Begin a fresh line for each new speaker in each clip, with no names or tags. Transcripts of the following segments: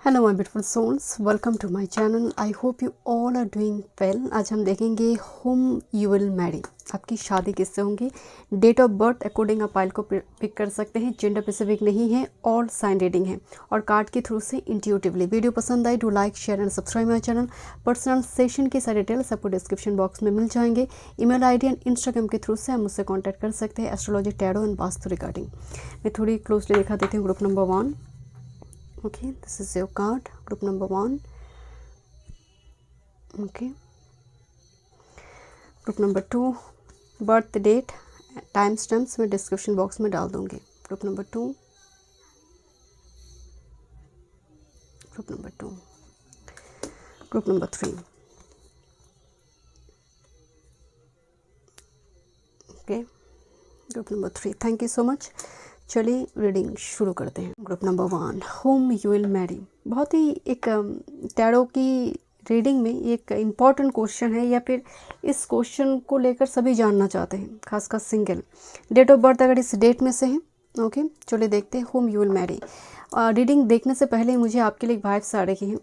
Hello my beautiful souls, welcome to my channel. I hope you all are doing well. आज हम देखेंगे home you will Mary, आपकी शादी किससे होंगी। डेट ऑफ बर्थ अकॉर्डिंग आप फाइल को पिक कर सकते हैं। जेंडर स्पेसिफिक नहीं है, ऑल साइन रीडिंग है और कार्ड के थ्रू से इंट्यूटिवली। वीडियो पसंद आई तो like share and subscribe my channel. Personal session की सारी डिटेल्स आपको डिस्क्रिप्शन बॉक्स में मिल जाएंगे। ईमेल आईडी एंड इंस्टाग्राम के थ्रू से आप मुझसे कॉन्टैक्ट कर सकते हैं astrology, tarot and vastu regarding. मैं थोड़ी क्लोजली दिखा देती हूँ। Group number 1, okay, this is your card, group number 1, okay, group number 2, birth date time stamps मैं डिस्क्रिप्शन बॉक्स में डाल दूंगी। Group number 2, group number 2, group number 3, okay, group number 3। Thank you so much. चलिए reading शुरू करते हैं। Group number 1, whom you will marry. बहुत ही एक टैरो की रीडिंग में एक इम्पॉर्टेंट क्वेश्चन है, या फिर इस क्वेश्चन को लेकर सभी जानना चाहते हैं, खासकर सिंगल। डेट ऑफ बर्थ अगर इस डेट में से है, ओके, चलिए देखते हैं home you will Mary. Reading देखने से पहले मुझे आपके लिए वाइब्स आ रही हैं।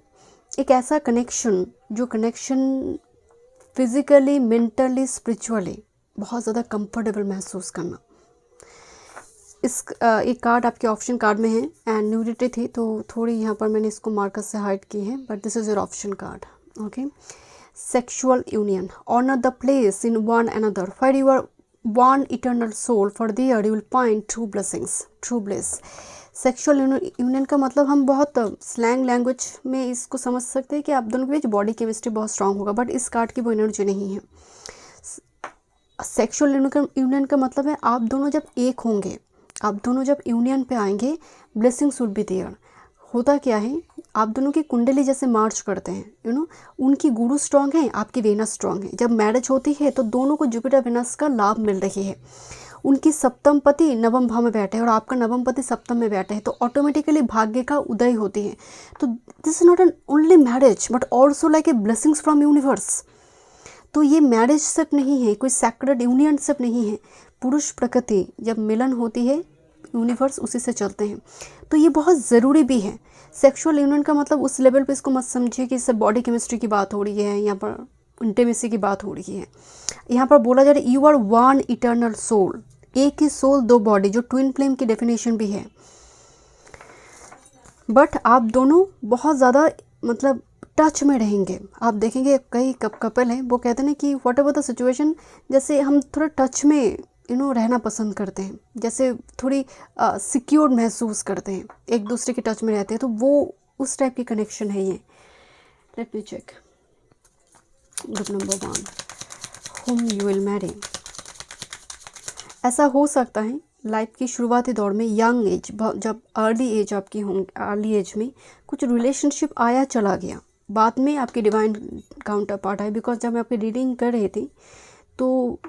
एक ऐसा कनेक्शन, जो कनेक्शन फिजिकली, मेंटली, स्पिरिचुअली बहुत ज़्यादा कंफर्टेबल महसूस करना। एक कार्ड आपके ऑप्शन कार्ड में है एंड न्यूडिटी थी, तो थोड़ी यहाँ पर मैंने इसको मार्कर से हाइड की है, but this is your option card. Okay, sexual union, honour the place in one another for you are one eternal soul, for there you will find true blessings, true bless. Sexual union का मतलब हम बहुत slang language में इसको समझ सकते हैं कि आप दोनों के बीच बॉडी केमिस्ट्री बहुत स्ट्रांग होगा, बट इस कार्ड की वो एनर्जी नहीं है। सेक्सुअल यूनियन का मतलब है आप दोनों जब एक होंगे, आप दोनों जब यूनियन पे आएंगे, ब्लेसिंग्स वुड बी देयर। होता क्या है, आप दोनों की कुंडली जैसे मार्च करते हैं, उनकी गुरु स्ट्रांग है, आपकी वेनस स्ट्रांग है। जब मैरिज होती है तो दोनों को जुपिटर वेनस का लाभ मिल रही है। उनकी सप्तम पति नवम भाव में बैठे हैं और आपका नवम पति सप्तम में बैठे हैं, तो ऑटोमेटिकली भाग्य का उदय होती है। तो this is not an only marriage but also like a blessings from universe. तो ये मैरिज सिर्फ नहीं है, कोई सैक्रेड यूनियन सिर्फ नहीं है। पुरुष प्रकृति जब मिलन होती है, यूनिवर्स उसी से चलते हैं, तो ये बहुत ज़रूरी भी है। सेक्सुअल यूनियन का मतलब उस लेवल पे इसको मत समझिए कि इससे बॉडी केमिस्ट्री की बात हो रही है, यहाँ पर इंटीमेसी की बात हो रही है। यहाँ पर बोला जा रहा है you are one eternal soul, एक ही सोल दो बॉडी, जो ट्विन फ्लेम की डेफिनेशन भी है। बट आप दोनों बहुत ज़्यादा मतलब टच में रहेंगे। आप देखेंगे कई कपल हैं, वो कहते हैं कि वॉट एवर द सिचुएशन, जैसे हम थोड़ा टच में रहना पसंद करते हैं, जैसे थोड़ी सिक्योर्ड महसूस करते हैं, एक दूसरे के टच में रहते हैं, तो वो उस टाइप की कनेक्शन है ये। Let me check group number 1, whom you will marry. ऐसा हो सकता है लाइफ की शुरुआती दौर में, यंग एज, जब अर्ली एज आपकी होंगी, अर्ली एज में कुछ रिलेशनशिप आया चला गया, बाद में आपकी डिवाइन काउंटर पार्ट है। बिकॉज जब मैं आपकी रीडिंग कर रही थी तो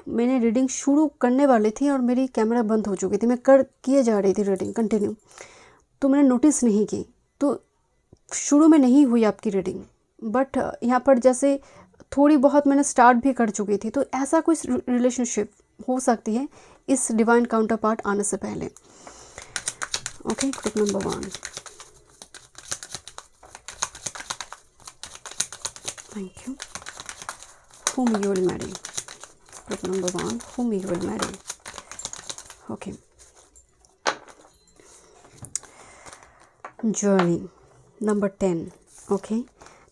मैंने रीडिंग शुरू करने वाली थी और मेरी कैमरा बंद हो चुकी थी, मैं किए जा रही थी रीडिंग कंटिन्यू, तो मैंने नोटिस नहीं की, तो शुरू में नहीं हुई आपकी रीडिंग। बट यहाँ पर जैसे थोड़ी बहुत मैंने स्टार्ट भी कर चुकी थी, तो ऐसा कोई रिलेशनशिप हो सकती है इस डिवाइन काउंटर पार्ट आने से पहले। Okay, group number 1, thank you. Whom you will Mary, group number 1, whom you will marry. Okay, journey number 10. Okay,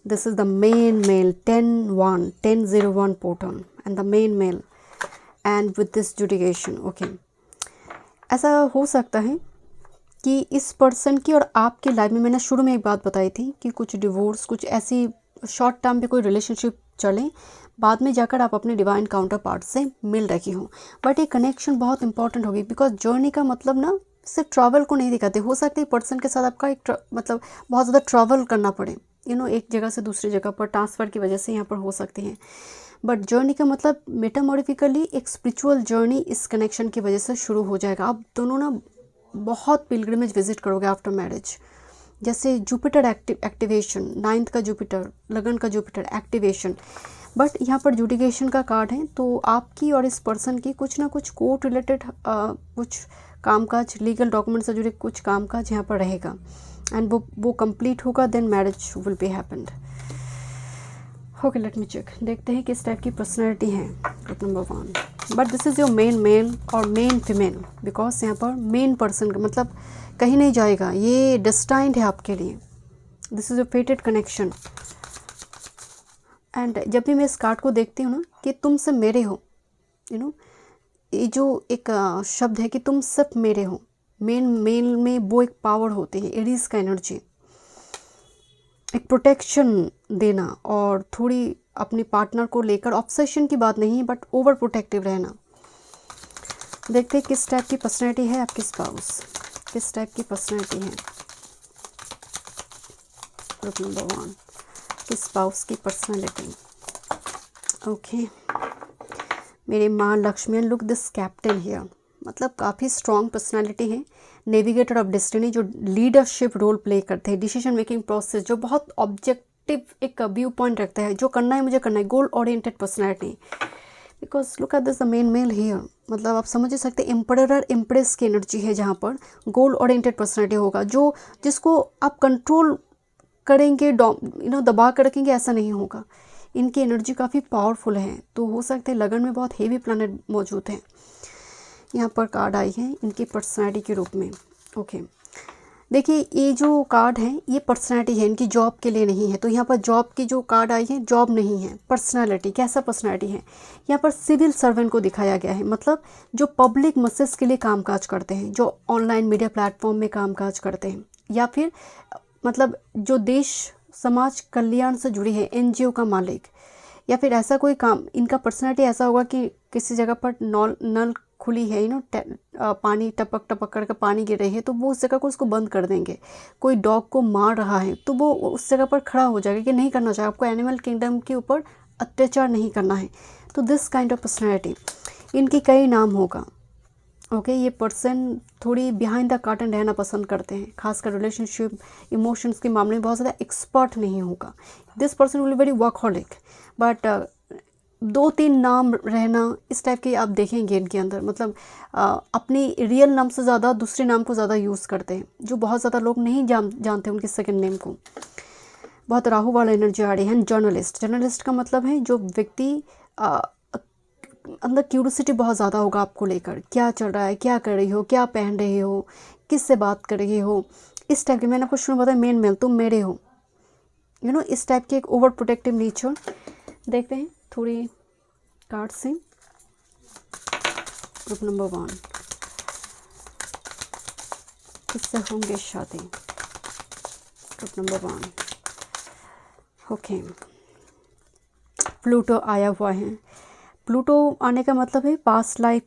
this is the main male 10-1 1001 portal and the main male and with this judication. Okay, ऐसा हो सकता है कि इस person की और आपकी life में, मैंने शुरू में एक बात बताई थी कि कुछ डिवोर्स, कुछ ऐसी शॉर्ट टर्म पे कोई रिलेशनशिप चले, बाद में जाकर आप अपने डिवाइन काउंटर पार्ट से मिल रही हो। बट ये कनेक्शन बहुत इंपॉर्टेंट होगी, बिकॉज जर्नी का मतलब ना सिर्फ ट्रैवल को नहीं दिखाते। हो सकता है पर्सन के साथ आपका एक मतलब बहुत ज़्यादा ट्रैवल करना पड़े, एक जगह से दूसरी जगह पर ट्रांसफ़र की वजह से यहाँ पर हो सकती है। बट जर्नी का मतलब मेटामॉर्फिकली एक स्पिरिचुअल जर्नी इस कनेक्शन की वजह से शुरू हो जाएगा। आप दोनों ना बहुत पिलग्रिमेज विजिट करोगे आफ्टर मैरिज। जैसे जुपिटर एक्टिवेशन, 9th का जुपिटर, लगन का जुपिटर एक्टिवेशन। बट यहाँ पर जुडिकेशन का कार्ड है, तो आपकी और इस पर्सन की कुछ ना कुछ कोर्ट रिलेटेड कुछ कामकाज, लीगल डॉक्यूमेंट से जुड़े कुछ कामकाज यहाँ पर रहेगा। एंड वो कंप्लीट होगा, then marriage will be happened. Okay, let me check, देखते हैं किस टाइप की पर्सनैलिटी है group number 1। But this is your main male और मेन फीमेल, बिकॉज यहाँ पर मेन पर्सन का मतलब कहीं नहीं जाएगा, ये डेस्टाइंड है आपके लिए, this is your फेटेड connection. And जब भी मैं इस कार्ड को देखती हूँ ना कि तुम सब मेरे हो, यू नो, ये जो एक शब्द है कि तुम सब मेरे हो, मेन मेल में वो एक पावर होती है, एरीज का एनर्जी, एक प्रोटेक्शन देना और थोड़ी अपने पार्टनर को लेकर ऑब्सेशन की बात नहीं, बट ओवर प्रोटेक्टिव रहना। देखते हैं किस टाइप की पर्सनैलिटी है आपकी स्पाउस, किस टाइप की पर्सनैलिटी है ग्रुप नंबर 1 की स्पाउस की पर्सनैलिटी। ओके, मेरे माँ Lakshmi, look this captain here, मतलब काफ़ी स्ट्रॉन्ग पर्सनालिटी है, नेविगेटर ऑफ डेस्टिनी, जो लीडरशिप रोल प्ले करते हैं, डिसीजन मेकिंग प्रोसेस, जो बहुत ऑब्जेक्टिव एक व्यू पॉइंट रखता है, जो करना है मुझे करना है, goal oriented personality. Because look at this the main male here, मतलब आप समझ सकते हैं एम्परर एम्प्रेस की एनर्जी है, जहाँ पर गोल ओरिएंटेड पर्सनालिटी होगा, जो जिसको आप कंट्रोल करेंगे, दबा कर रखेंगे, ऐसा नहीं होगा। इनकी एनर्जी काफ़ी पावरफुल है, तो हो सकता है लगन में बहुत हेवी प्लैनेट मौजूद हैं। यहाँ पर कार्ड आई है इनकी पर्सनैलिटी के रूप में। ओके, देखिए ये जो कार्ड है ये पर्सनैलिटी है, इनकी जॉब के लिए नहीं है, तो यहाँ पर जॉब की जो कार्ड आई है, जॉब नहीं है, पर्सनैलिटी। कैसा पर्सनैलिटी है, यहाँ पर सिविल सर्वेंट को दिखाया गया है, मतलब जो पब्लिक मसेस के लिए कामकाज करते हैं, जो ऑनलाइन मीडिया प्लेटफॉर्म में कामकाज करते हैं, या फिर मतलब जो देश समाज कल्याण से जुड़ी है, एनजीओ का मालिक, या फिर ऐसा कोई काम। इनका पर्सनैलिटी ऐसा होगा कि किसी जगह पर नल खुली है, पानी टपक टपक करके पानी गिर रही है, तो वो उस जगह को उसको बंद कर देंगे। कोई डॉग को मार रहा है तो वो उस जगह पर खड़ा हो जाएगा कि नहीं करना चाहिए, आपको एनिमल किंगडम के ऊपर अत्याचार नहीं करना है। तो दिस काइंड ऑफ पर्सनैलिटी, इनकी कई नाम होगा। ओके, ये पर्सन थोड़ी बिहाइंड द कर्टन रहना पसंद करते हैं, खासकर रिलेशनशिप इमोशंस के मामले में बहुत ज़्यादा एक्सपर्ट नहीं होगा। This person will very workaholic, but 2-3 नाम रहना इस टाइप के आप देखेंगे इनके अंदर, मतलब अपनी रियल नाम से ज़्यादा दूसरे नाम को ज़्यादा यूज़ करते हैं, जो बहुत ज़्यादा लोग नहीं जानते उनके सेकंड नेम को। बहुत राहु वाला एनर्जी आ रही है। जर्नलिस्ट, जर्नलिस्ट का मतलब है जो व्यक्ति अंदर क्यूरियोसिटी बहुत ज़्यादा होगा आपको लेकर, क्या चल रहा है, क्या कर रही हो, क्या पहन रहे हो, किस से बात कर रही हो, इस टाइप के। मैंने आपको शुरू में बताया मेन मेल, तुम मेरे हो, इस टाइप के एक ओवर प्रोटेक्टिव नेचर। देखते हैं थोड़ी कार्ड से ग्रुप नंबर 1 किससे होंगे शादी ग्रुप नंबर 1। ओके, प्लूटो आया हुआ है। प्लूटो आने का मतलब है पास्ट लाइफ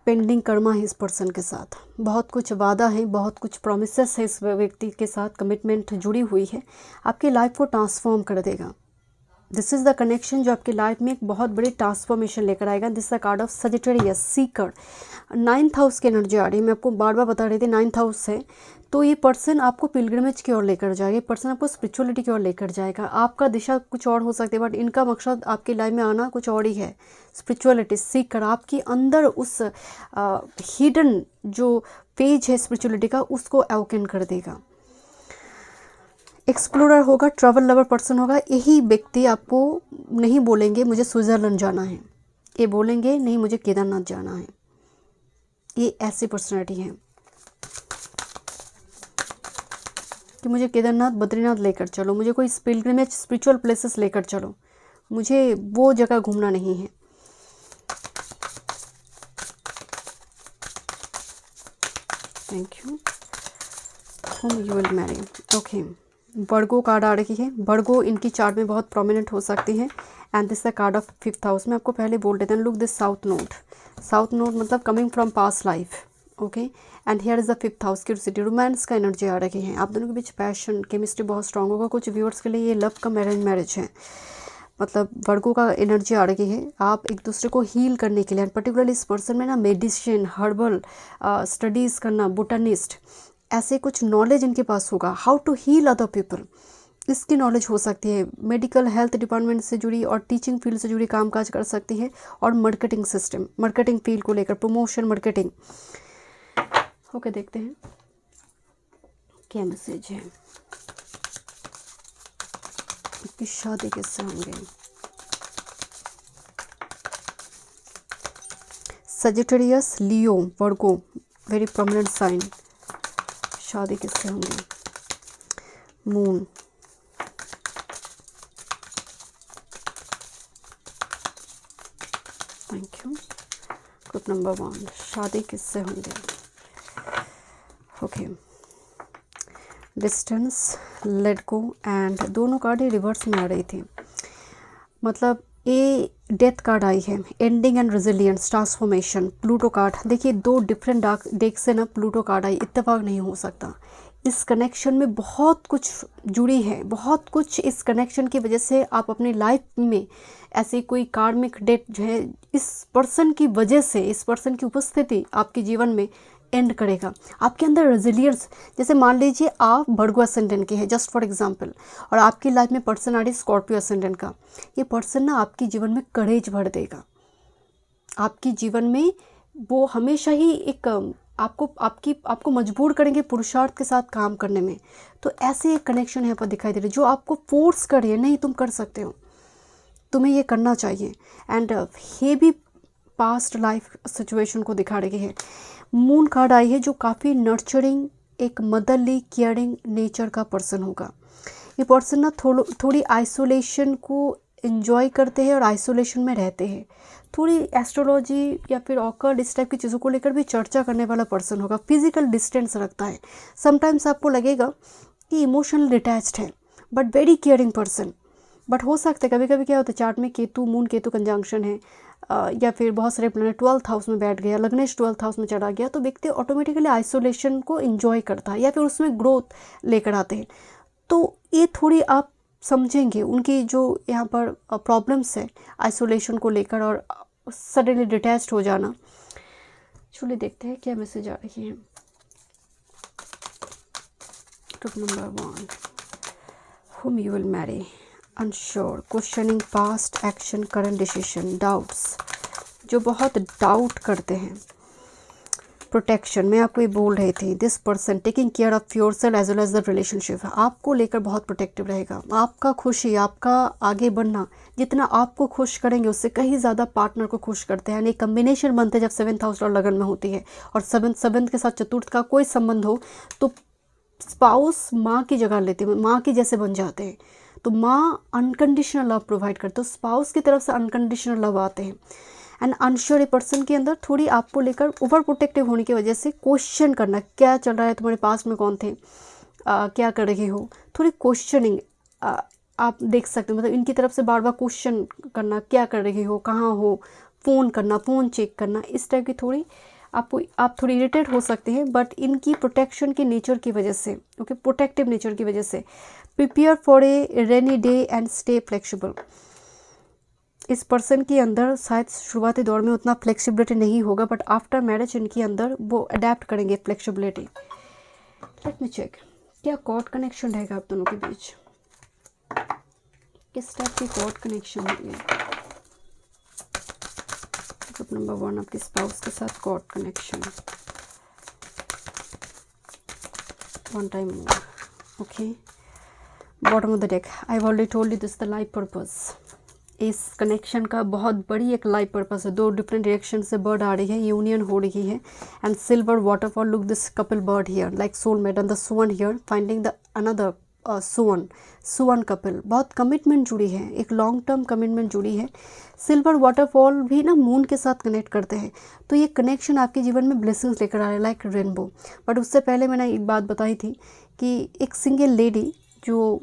पेंडिंग कर्मा है इस पर्सन के साथ, बहुत कुछ वादा है, बहुत कुछ प्रोमिसेस है इस व्यक्ति के साथ, कमिटमेंट जुड़ी हुई है, आपकी लाइफ को ट्रांसफॉर्म कर देगा। दिस इज़ द कनेक्शन जो आपकी लाइफ में एक बहुत बड़ी ट्रांसफॉर्मेशन लेकर आएगा। This the card of Sagittarius, Sikar. 9th house की एनर्जी आ रही है, मैं आपको बार बार बता रही थी 9th हाउस है, तो ये पर्सन आपको पिलग्रिमेज की ओर लेकर जाएगा, ये पर्सन आपको स्पिरिचुअलिटी की ओर लेकर जाएगा। आपका दिशा कुछ और हो सकती है, बट इनका मकसद आपकी लाइफ में आना कुछ और ही है। स्पिरिचुअलिटी सीकर, आपके अंदर उस हिडन जो पेज है स्पिरिचुअलिटी का, उसको अवेकन कर देगा। एक्सप्लोरर होगा, ट्रैवल लवर पर्सन होगा। यही व्यक्ति आपको नहीं बोलेंगे मुझे स्विट्ज़रलैंड जाना है, ये बोलेंगे नहीं मुझे केदारनाथ जाना है। ये ऐसी पर्सनैलिटी है कि मुझे केदारनाथ बद्रीनाथ लेकर चलो, मुझे कोई पिलग्रिमेज स्पिरिचुअल प्लेसेस लेकर चलो, मुझे वो जगह घूमना नहीं है। Thank you. Whom you will marry. Okay, Virgo card आ रही है। वर्गो इनकी चार्ट में बहुत प्रोमिनेंट हो सकती है, and this the card of 5th house. मैं आपको पहले बोल देता हूँ, look this south node. South node मतलब coming from past life. Okay, and here is the 5th house, curiosity, romance का एनर्जी आ रही है। आप दोनों के बीच पैशन केमिस्ट्री बहुत स्ट्रांग होगा। कुछ व्यूअर्स के लिए ये लव का अरेंज मैरिज है, मतलब वर्गो का एनर्जी आ रही है। आप एक दूसरे को हील करने के लिए, पर्टिकुलरली इस पर्सन में ना मेडिसिन, हर्बल स्टडीज़ करना, बोटानिस्ट, ऐसे कुछ नॉलेज इनके पास होगा। How to heal other people, इसकी नॉलेज हो सकती है। मेडिकल हेल्थ डिपार्टमेंट से जुड़ी और टीचिंग फील्ड से जुड़ी कामकाज कर सकती है, और मार्केटिंग सिस्टम, मार्केटिंग फील्ड को लेकर, प्रमोशन, मार्केटिंग। ओके, देखते हैं क्या मैसेज है, आपकी शादी किससे होंगे। सजिटेरियस, लियो, वर्गो, वेरी प्रोमिनेंट साइन। शादी किससे होंगे। Moon, thank you. Group number 1, शादी किससे होंगे। Okay, distance, let go and दोनों कार्ड ही रिवर्स में आ रही थी। मतलब ये डेथ कार्ड आई है, ending and resilience, transformation. Pluto card देखिए, 2 डिफरेंट डार्क डेक से ना प्लूटो कार्ड आई, इत्तेफाक नहीं हो सकता। इस कनेक्शन में बहुत कुछ जुड़ी है, बहुत कुछ इस कनेक्शन की वजह से आप अपनी लाइफ में ऐसी कोई कार्मिक डेट जो है इस पर्सन की वजह से, इस पर्सन की उपस्थिति आपके जीवन में एंड करेगा। आपके अंदर रेजिलियंस, जैसे मान लीजिए आप भर्गो असेंडेंट के हैं जस्ट फॉर एग्जांपल, और आपकी लाइफ में पर्सन आ रही स्कॉर्पियो असेंडेंट का, ये पर्सन ना आपके जीवन में करेज भर देगा। आपके जीवन में वो हमेशा ही एक आपको मजबूर करेंगे पुरुषार्थ के साथ काम करने में। तो ऐसे एक कनेक्शन यहाँ पर दिखाई दे रही है जो आपको फोर्स करे, नहीं तुम कर सकते हो, तुम्हें ये करना चाहिए। एंड ये भी पास्ट लाइफ सिचुएशन को दिखा रही है। मून कार्ड आई है जो काफ़ी नर्चरिंग, एक मदरली केयरिंग नेचर का पर्सन होगा। ये पर्सन ना थोड़ी आइसोलेशन को एंजॉय करते हैं और आइसोलेशन में रहते हैं। थोड़ी एस्ट्रोलॉजी या फिर ऑकल्ट इस टाइप की चीज़ों को लेकर भी चर्चा करने वाला पर्सन होगा। फिजिकल डिस्टेंस रखता है। समटाइम्स आपको लगेगा कि इमोशनल डिटैच्ड है but very caring person. But हो सकता है कभी कभी क्या होता है, चार्ट में केतु, मून केतु कंजंक्शन है या फिर बहुत सारे प्लैनेट 12th हाउस में बैठ गया, लग्नेश 12th हाउस में चढ़ा गया, तो व्यक्ति ऑटोमेटिकली आइसोलेशन को एंजॉय करता है या फिर उसमें ग्रोथ लेकर आते हैं। तो ये थोड़ी आप समझेंगे उनकी जो यहाँ पर प्रॉब्लम्स है आइसोलेशन को लेकर और सडनली डिटैच्ड हो जाना। चलिए देखते हैं क्या मैसेज आ रही है। Trip number 1, whom you will marry, unsure, questioning past action, current decision, doubts, जो बहुत डाउट करते हैं। प्रोटेक्शन, मैं आपको ये बोल रही थी, this person taking care of yourself as well as the relationship, आपको लेकर बहुत प्रोटेक्टिव रहेगा। आपका खुशी, आपका आगे बढ़ना, जितना आपको खुश करेंगे उससे कहीं ज़्यादा पार्टनर को खुश करते हैं। यानी कम्बिनेशन बनते हैं जब 7th हाउस और लगन में होती है और सेवन्थ के साथ चतुर्थ का कोई संबंध हो तो स्पाउस माँ की जगह लेते हैं, माँ के जैसे बन जाते हैं। तो माँ अनकंडीशनल लव प्रोवाइड करते, तो स्पाउस की तरफ से अनकंडीशनल लव आते हैं। एंड अनश्योर पर्सन के अंदर थोड़ी आपको लेकर ओवर प्रोटेक्टिव होने की वजह से क्वेश्चन करना, क्या चल रहा है, तुम्हारे पास में कौन थे, क्या कर रहे हो, थोड़ी क्वेश्चनिंग आप देख सकते हो। मतलब इनकी तरफ से बार बार क्वेश्चन करना, क्या कर रहे हो, कहाँ हो, फ़ोन करना, फ़ोन चेक करना, इस टाइप की थोड़ी आप थोड़ी इरिटेट हो सकते हैं। बट इनकी प्रोटेक्शन की नेचर की वजह से, ओके, प्रोटेक्टिव नेचर की वजह से, prepare for a rainy day and stay flexible. इस पर्सन के अंदर शायद शुरुआती दौर में उतना फ्लेक्सिबिलिटी नहीं होगा बट आफ्टर मैरिज इनके अंदर वो अडेप्ट करेंगे फ्लेक्सिबिलिटी। लेट मी चेक, क्या कॉर्ड कनेक्शन रहेगा आप दोनों के बीच, किस टाइप की कॉर्ड कनेक्शन होगी। ग्रुप नंबर 1, आपके स्पाउस के साथ cord connection. One time more, okay. Bottom of the deck, I have already told you this the life purpose. इस कनेक्शन का बहुत बड़ी एक लाइफ पर्पस है। 2 डिफरेंट डायरेक्शन से बर्ड आ रही है, यूनियन हो रही है। And silver waterfall, look this couple bird here like soulmate and the swan here finding the another swan couple. बहुत कमिटमेंट जुड़ी है, एक लॉन्ग टर्म कमिटमेंट जुड़ी है। सिल्वर वाटरफॉल भी ना मून के साथ कनेक्ट करते हैं, तो ये कनेक्शन आपके जीवन में ब्लेसिंग्स लेकर आ रहा है लाइक रेनबो। बट उससे पहले मैंने एक बात बताई थी कि एक सिंगल लेडी जो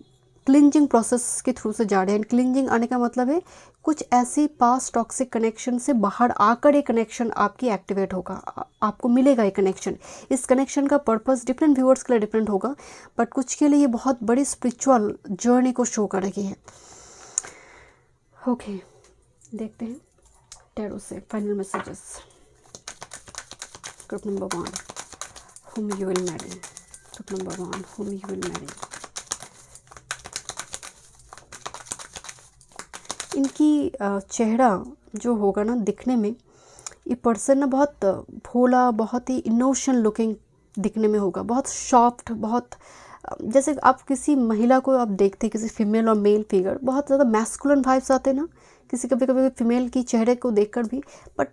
क्लिंजिंग प्रोसेस के थ्रू से जा रहे हैं। क्लिंजिंग आने का मतलब है कुछ ऐसी पास्ट टॉक्सिक कनेक्शन से बाहर आकर एक कनेक्शन आपकी एक्टिवेट होगा, आपको मिलेगा एक कनेक्शन। इस कनेक्शन का पर्पस डिफरेंट व्यूअर्स के लिए डिफरेंट होगा बट कुछ के लिए ये बहुत बड़ी स्पिरिचुअल जर्नी को शो कर रही है। ओके, देखते हैं टैरो से final messages. Group number 1, whom you will marry। Group number 1, whom you will marry। इनकी चेहरा जो होगा ना दिखने में, ये पर्सन ना बहुत भोला, बहुत ही इनोशन लुकिंग दिखने में होगा, बहुत सॉफ्ट, बहुत जैसे आप किसी महिला को आप देखते हैं, किसी फीमेल और मेल फिगर, बहुत ज़्यादा मैस्कुलिन वाइब्स आते हैं ना किसी, कभी कभी फीमेल की चेहरे को देखकर भी। बट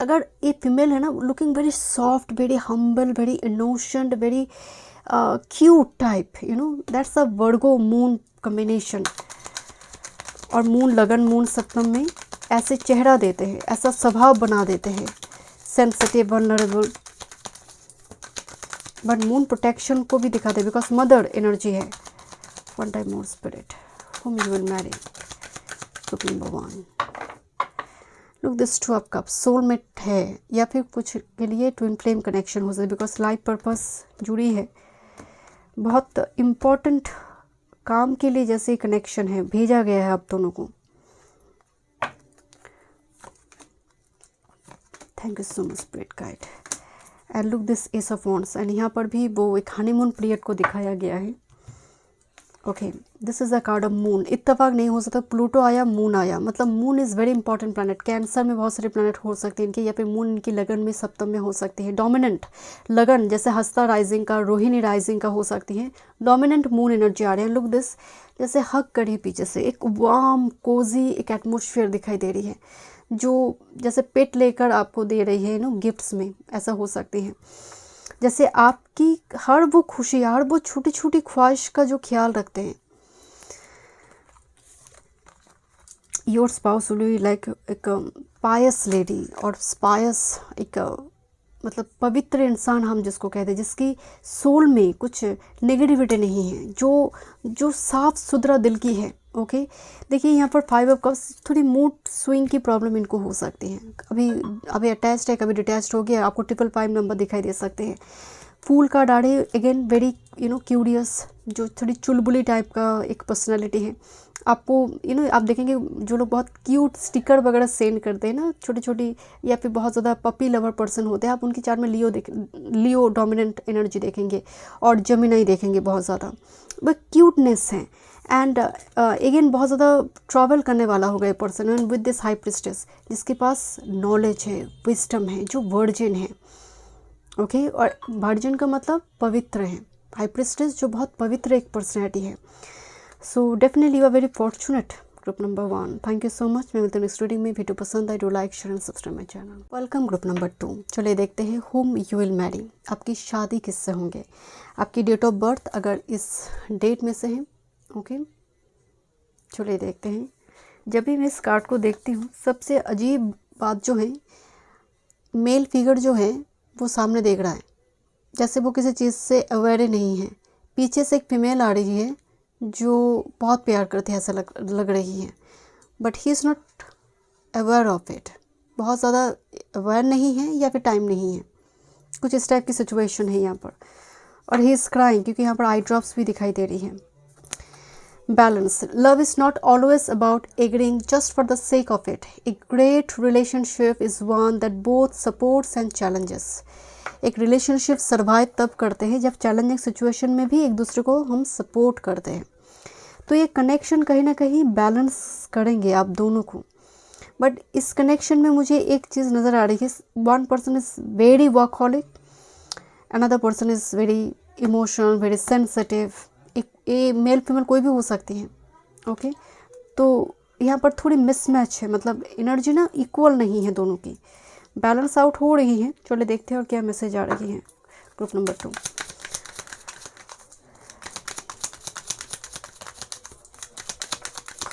अगर ये फीमेल है ना, looking very soft, very humble, very innocent, very cute type, you know, that's a Virgo moon combination. और मून लगन, मून सप्तम में ऐसे चेहरा देते हैं, ऐसा स्वभाव बना देते हैं, sensitive, vulnerable. But moon protection को भी दिखाते हैं, बिकॉज मदर एनर्जी है। One time more spirit, whom you will marry, group number 1। Look this two of cups, soulmate है, या फिर कुछ के लिए ट्विन फ्लेम कनेक्शन हो सकता है, बिकॉज लाइफ पर्पस जुड़ी है, बहुत इम्पॉर्टेंट काम के लिए जैसे कनेक्शन है, भेजा गया है आप दोनों को। Thank you so much spirit guide. And look this S of wands, and यहाँ पर भी वो एक हनीमून पीरियड को दिखाया गया है। Okay, this is a card of moon. इत्तेफाक नहीं हो सकता, प्लूटो आया, मून आया, मतलब moon is very important planet. Cancer में बहुत सारे प्लैनेट हो सकते हैं इनके, या फिर मून इनकी लगन में सप्तम में हो सकती है। डोमिनेंट लगन जैसे हस्ता राइजिंग का, रोहिणी राइजिंग का हो सकती है। डोमिनेंट मून एनर्जी आ रहे हैं। लुक दिस, जैसे हक करी पीछे से, एक वार्म कोजी एक एटमोसफियर दिखाई दे रही है, जो जैसे पेट लेकर आपको दे रही है, नो गिफ्ट्स में, ऐसा हो सकती है। जैसे आपकी हर वो खुशी, हर वो छोटी छोटी ख्वाहिश का जो ख्याल रखते हैं। Your spouse will be like एक पायस लेडी, और पायस एक मतलब पवित्र इंसान हम जिसको कहते हैं, जिसकी सोल में कुछ नेगेटिविटी नहीं है, जो साफ सुथरा दिल की है। ओके, देखिए यहाँ पर 5 ऑफ कप्स, थोड़ी मूड स्विंग की प्रॉब्लम इनको हो सकती है। अभी अटैच्ड है, कभी डिटैच्ड हो गया, आपको 555 नंबर दिखाई दे सकते हैं। फूल का डाढ़े, अगेन वेरी क्यूरियस, जो थोड़ी चुलबुली टाइप का एक पर्सनालिटी है। आपको आप देखेंगे जो लोग बहुत क्यूट स्टिकर वगैरह सेंड करते हैं ना, छोटी छोटी, या फिर बहुत ज़्यादा पपी लवर पर्सन होते हैं, आप उनकी चार्ट में लियो डोमिनेंट एनर्जी देखेंगे, और जेमिनी देखेंगे बहुत ज़्यादा, वह क्यूटनेस है। एंड अगेन बहुत ज़्यादा ट्रैवल करने वाला होगा ये person, and with this high priestess, जिसके पास नॉलेज है, विजडम है, जो वर्जिन है। ओके, और वर्जिन का मतलब पवित्र है। हाई प्रिस्टेस जो बहुत पवित्र एक पर्सनैलिटी है। So definitely you are very fortunate, group number 1। Thank you so much. मैं मिलती हूँ नेक्स्ट रीडिंग में। वीडियो पसंद आए तो like, share and subscribe my channel. Welcome group number 2। चलिए देखते हैं होम यू विल मैरी, आपकी शादी किससे होंगे, आपकी डेट ऑफ बर्थ अगर इस डेट में से है। ओके, चलिए देखते हैं। जब भी मैं इस कार्ड को देखती हूँ, सबसे अजीब बात जो है, मेल फिगर जो है वो सामने देख रहा है, जैसे वो किसी चीज़ से अवेयर ही नहीं है। पीछे से एक फीमेल आ रही है जो बहुत प्यार करती है, ऐसा लग रही है, but he is not aware of it. बहुत ज़्यादा अवेयर नहीं है, या फिर टाइम नहीं है, कुछ इस टाइप की सिचुएशन है यहाँ पर। और ही इज़ क्राइंग, क्योंकि यहाँ पर आई ड्रॉप्स भी दिखाई दे रही है। Balance, love is not always about agreeing just for the sake of it. A great relationship is one that both supports and challenges. एक रिलेशनशिप सर्वाइव तब करते हैं जब चैलेंजिंग सिचुएशन में भी एक दूसरे को हम सपोर्ट करते हैं। तो ये कनेक्शन कहीं ना कहीं बैलेंस करेंगे आप दोनों को। बट इस कनेक्शन में मुझे एक चीज़ नज़र आ रही है, one person is very workaholic, another person is very emotional, very sensitive. एक मेल फीमेल कोई भी हो सकती है। ओके, तो यहाँ पर थोड़ी मिसमैच है, मतलब एनर्जी ना इक्वल नहीं है दोनों की, बैलेंस आउट हो रही है। चलिए देखते हैं और क्या मैसेज आ रही है group number 2।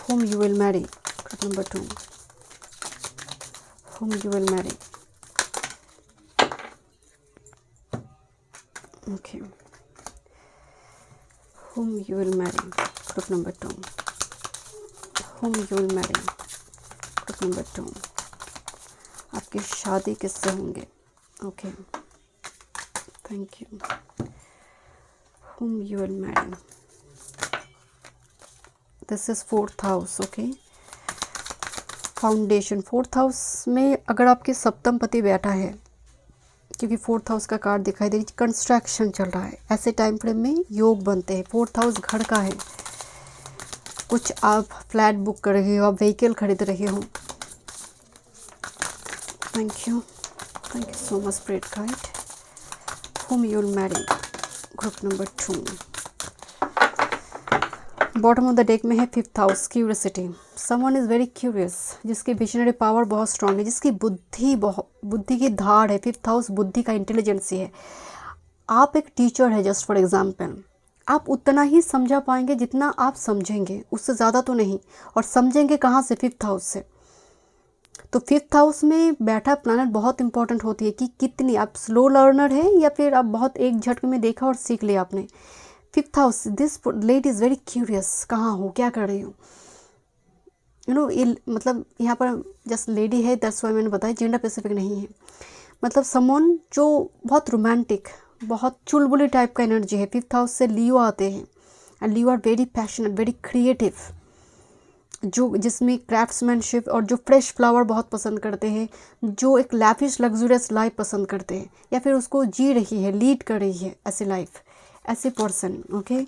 whom you will marry, group number 2, whom you will marry. Okay, whom you will marry, group number 2, whom you will marry, group number 2. आपकी शादी किससे होंगे? Okay, thank you. whom you will marry, this is 4th house. Okay, foundation 4th house में अगर आपके सप्तम पति बैठा है, क्योंकि 4th हाउस का कार्ड दिखाई दे रही, कंस्ट्रक्शन चल रहा है, ऐसे टाइम फ्रेम में योग बनते हैं। 4th हाउस घर का है, कुछ आप फ्लैट बुक कर रहे हो, आप व्हीकल खरीद रहे हो। Thank you so much spirit guide. whom you will marry. Group number 2. Bottom of the deck में है 5th house, curiosity. Someone is very curious, जिसकी विजनरी पावर बहुत स्ट्रांग है, जिसकी बुद्धि की धार है. 5th हाउस बुद्धि का इंटेलिजेंसी है. आप एक टीचर है, जस्ट फॉर एग्जाम्पल. आप उतना ही समझा पाएंगे जितना आप समझेंगे, उससे ज़्यादा तो नहीं. और समझेंगे कहाँ से? 5th हाउस से. तो 5th हाउस में बैठा प्लैनेट बहुत इंपॉर्टेंट होती है कि कितनी आप स्लो लर्नर है या फिर आप बहुत एक झटके में देखा और सीख लिया आपने. 5th house, this lady is very curious. कहाँ हो, क्या कर रही हो, यू नो. मतलब यहाँ पर जस्ट लेडी है, दैट्स व्हाई मैंने बताया, जेंडर स्पेसिफिक नहीं है. मतलब समवन जो बहुत रोमांटिक, बहुत चुलबुली टाइप का एनर्जी है. 5th हाउस से लियो आते हैं and Leo are very passionate, very creative, जो जिसमें क्राफ्ट्समैनशिप और जो फ्रेश फ्लावर बहुत पसंद करते हैं, जो एक लैविश लग्जूरियस लाइफ पसंद करते हैं या फिर उसको जी रही है, लीड कर रही है ऐसी लाइफ, ऐसे person. Okay,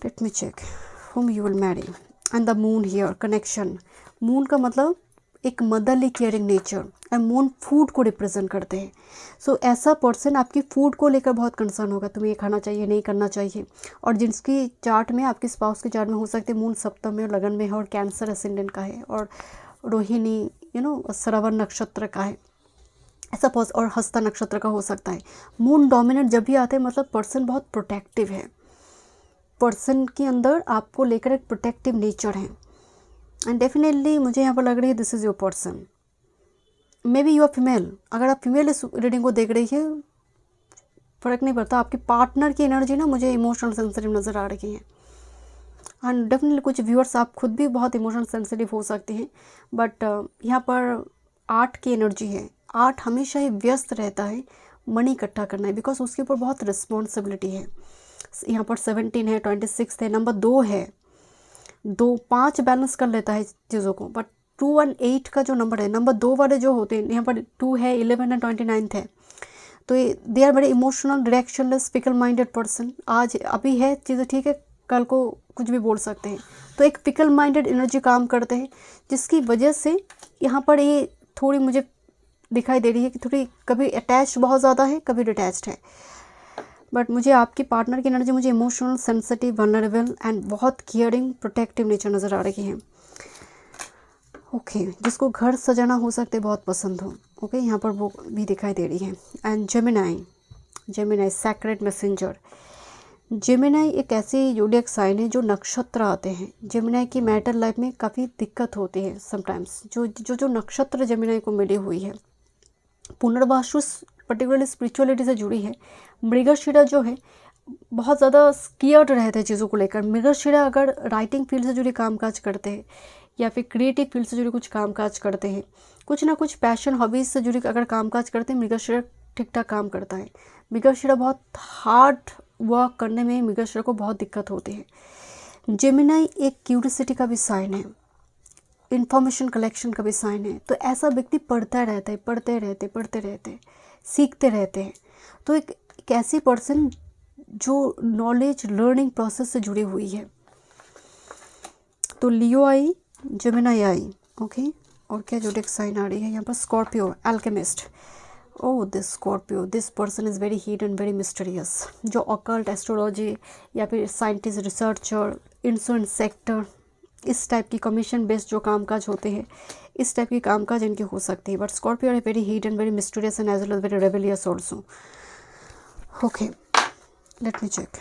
let me check whom you will marry. And the moon here, connection. Moon का मतलब एक motherly caring nature, and moon food को रिप्रेजेंट करते हैं. सो ऐसा पर्सन आपकी फूड को लेकर बहुत कंसर्न होगा, तुम्हें ये खाना चाहिए, नहीं करना चाहिए. और जिसकी चार्ट में, आपके स्पाउस के चार्ट में हो सकते हैं मून सप्तम में और लगन में है और कैंसर असेंडेंट का है और रोहिणी, यू नो, श्रवण नक्षत्र का है ऐसा और हस्ता नक्षत्र का हो सकता है. मून डोमिनेट जब भी आते हैं मतलब पर्सन बहुत प्रोटेक्टिव है. पर्सन के अंदर आपको लेकर एक प्रोटेक्टिव नेचर है. एंड डेफिनेटली मुझे यहाँ पर लग रही है this is your person. Maybe you are female. अगर आप फीमेल इस रीडिंग को देख रही है, फ़र्क नहीं पड़ता. आपके पार्टनर की एनर्जी ना मुझे इमोशनल सेंसिटिव नज़र आ रही है. एंड डेफिनेटली कुछ व्यूअर्स आप खुद भी बहुत इमोशनल सेंसिटिव हो सकते हैं. बट यहाँ पर 8 की एनर्जी है. 8 हमेशा ही व्यस्त रहता है मनी इकट्ठा करना है, बिकॉज उसके ऊपर बहुत रिस्पॉन्सिबिलिटी है. यहाँ पर 17 है, 26 है, नंबर 2 है. 2 5 बैलेंस कर लेता है चीज़ों को. बट 2 और 8 का जो नंबर है, नंबर 2 वाले जो होते हैं, यहाँ पर 2 है, 11 है, 29 है. तो they are very emotional, directionless, fickle minded person. आज अभी है चीज़ें ठीक है, कल को कुछ भी बोल सकते हैं. तो एक फिकल माइंडेड एनर्जी काम करते हैं, जिसकी वजह से यहाँ पर ये थोड़ी मुझे दिखाई दे रही है कि थोड़ी कभी अटैच्ड बहुत ज़्यादा है, कभी डिटैच्ड है. बट मुझे आपकी पार्टनर की एनर्जी मुझे इमोशनल, सेंसिटिव, वनरेबल एंड बहुत केयरिंग, प्रोटेक्टिव नेचर नज़र आ रही है. ओके, जिसको घर सजाना हो सकते हैं बहुत पसंद हो. ओके, यहाँ पर वो भी दिखाई दे रही है. And Gemini sacred messenger. Gemini एक ऐसी ज़ोडिएक साइन है जो नक्षत्र आते हैं. जेमिनाई की मैरिटल लाइफ में काफ़ी दिक्कत होती है समटाइम्स. जो नक्षत्र जेमिनाई को मिली हुई है, पुनर्वासु पर्टिकुलरली स्पिरिचुअलिटी से जुड़ी है. मृगशिरा जो है बहुत ज़्यादा स्कियर्ड रहते हैं चीज़ों को लेकर. मृगशिरा अगर राइटिंग फील्ड से जुड़ी कामकाज करते हैं या फिर क्रिएटिव फील्ड से जुड़ी कुछ कामकाज करते हैं, कुछ ना कुछ पैशन, हॉबीज़ से जुड़ी अगर कामकाज करते हैं, मृगशिरा ठीक ठाक काम करता है. मृगशिरा बहुत हार्ड वर्क करने में मृगशिरा को बहुत दिक्कत होती है. जेमिनाई एक क्यूरियोसिटी का भी साइन है, इंफॉर्मेशन कलेक्शन का भी साइन है. तो ऐसा व्यक्ति पढ़ते रहते सीखते रहते हैं. तो एक ऐसी पर्सन जो नॉलेज लर्निंग प्रोसेस से जुड़ी हुई है. तो लियो आई, जेमिनाई आई. ओके, और क्या ज़ोडिएक साइन आ रही है यहाँ पर? Scorpio, alchemist. Oh, this Scorpio, this person is very hidden, very mysterious. जो ऑकल्ट, एस्ट्रोलॉजी या फिर साइंटिस्ट, रिसर्चर, इंश्योरेंस सेक्टर, इस टाइप की कमीशन बेस्ड जो कामकाज होते हैं, इस टाइप की कामकाज इनकी हो सकती है. But Scorpio are very hidden, very mysterious and as well as very rebellious also. Okay, let me check.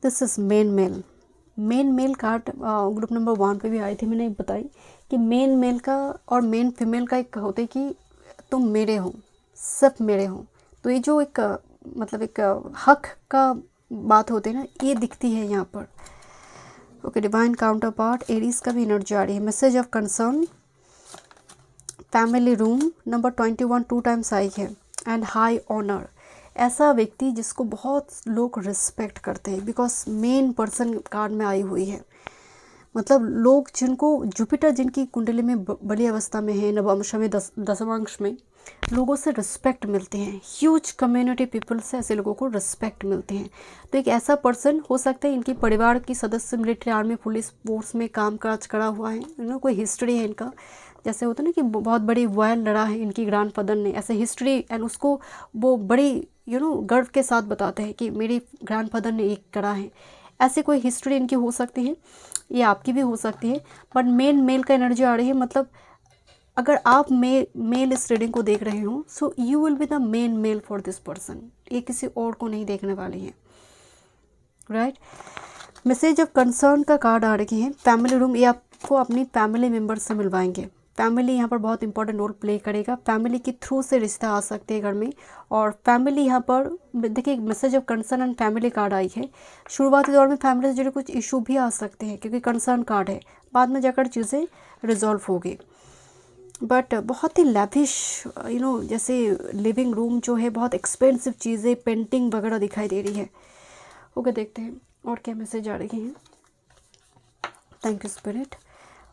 This is main male card group number 1 पे भी आई थी. मैंने बताई कि मेन मेल का और मेन फीमेल का एक होते कि तुम मेरे हो, सब मेरे हो. तो ये जो एक मतलब एक हक का बात होती है ना, ये दिखती है यहाँ पर. Okay, divine counterpart Aries का भी एनर्जी आ रही है. Message of concern, family room, number 21 2 times आई है. And high honour. ऐसा व्यक्ति जिसको बहुत लोग रिस्पेक्ट करते हैं, बिकॉज मेन पर्सन कार्ड में आई हुई है. मतलब लोग जिनको जुपिटर जिनकी कुंडली में बली अवस्था में है, नवमश में, दशमांश में, लोगों से रिस्पेक्ट मिलते हैं. ह्यूज कम्युनिटी पीपल से ऐसे लोगों को रिस्पेक्ट मिलते हैं. तो एक ऐसा पर्सन हो सकता है इनकी परिवार की सदस्य मिलिट्री, आर्मी, पुलिस फोर्स में कामकाज करा हुआ है, कोई हिस्ट्री है इनका, जैसे होता है ना कि बहुत बड़ी वॉर लड़ा है इनकी ग्रैंडफादर ने, ऐसे हिस्ट्री एंड उसको वो बड़ी गर्व के साथ बताते हैं कि मेरी ग्रैंडफादर ने एक करा है। ऐसे कोई हिस्ट्री इनकी हो सकती है, ये आपकी भी हो सकती है। बट मेन मेल का एनर्जी आ रही है, मतलब अगर आप मेल इस रीडिंग को देख रहे हो, so you will be the main male for this person. ये किसी और को नहीं देखने वाली है, राइट। मैसेज ऑफ कंसर्न का कार्ड आ रही है। फैमिली रूम, ये आपको अपनी फैमिली मेम्बर से मिलवाएंगे। फैमिली यहाँ पर बहुत इंपॉर्टेंट रोल प्ले करेगा। फैमिली के थ्रू से रिश्ता आ सकते हैं घर में, और फैमिली यहाँ पर देखिए message of concern and family card आई है। शुरुआती दौर में फैमिली से जुड़े कुछ इशू भी आ सकते हैं क्योंकि कंसर्न कार्ड है, बाद में जाकर चीज़ें रिजॉल्व होगी। बट बहुत ही लैविश जैसे लिविंग रूम जो है, बहुत एक्सपेंसिव चीज़ें, पेंटिंग वगैरह दिखाई दे रही है। ओके, देखते हैं और क्या मैसेज आ रही है। Thank you spirit.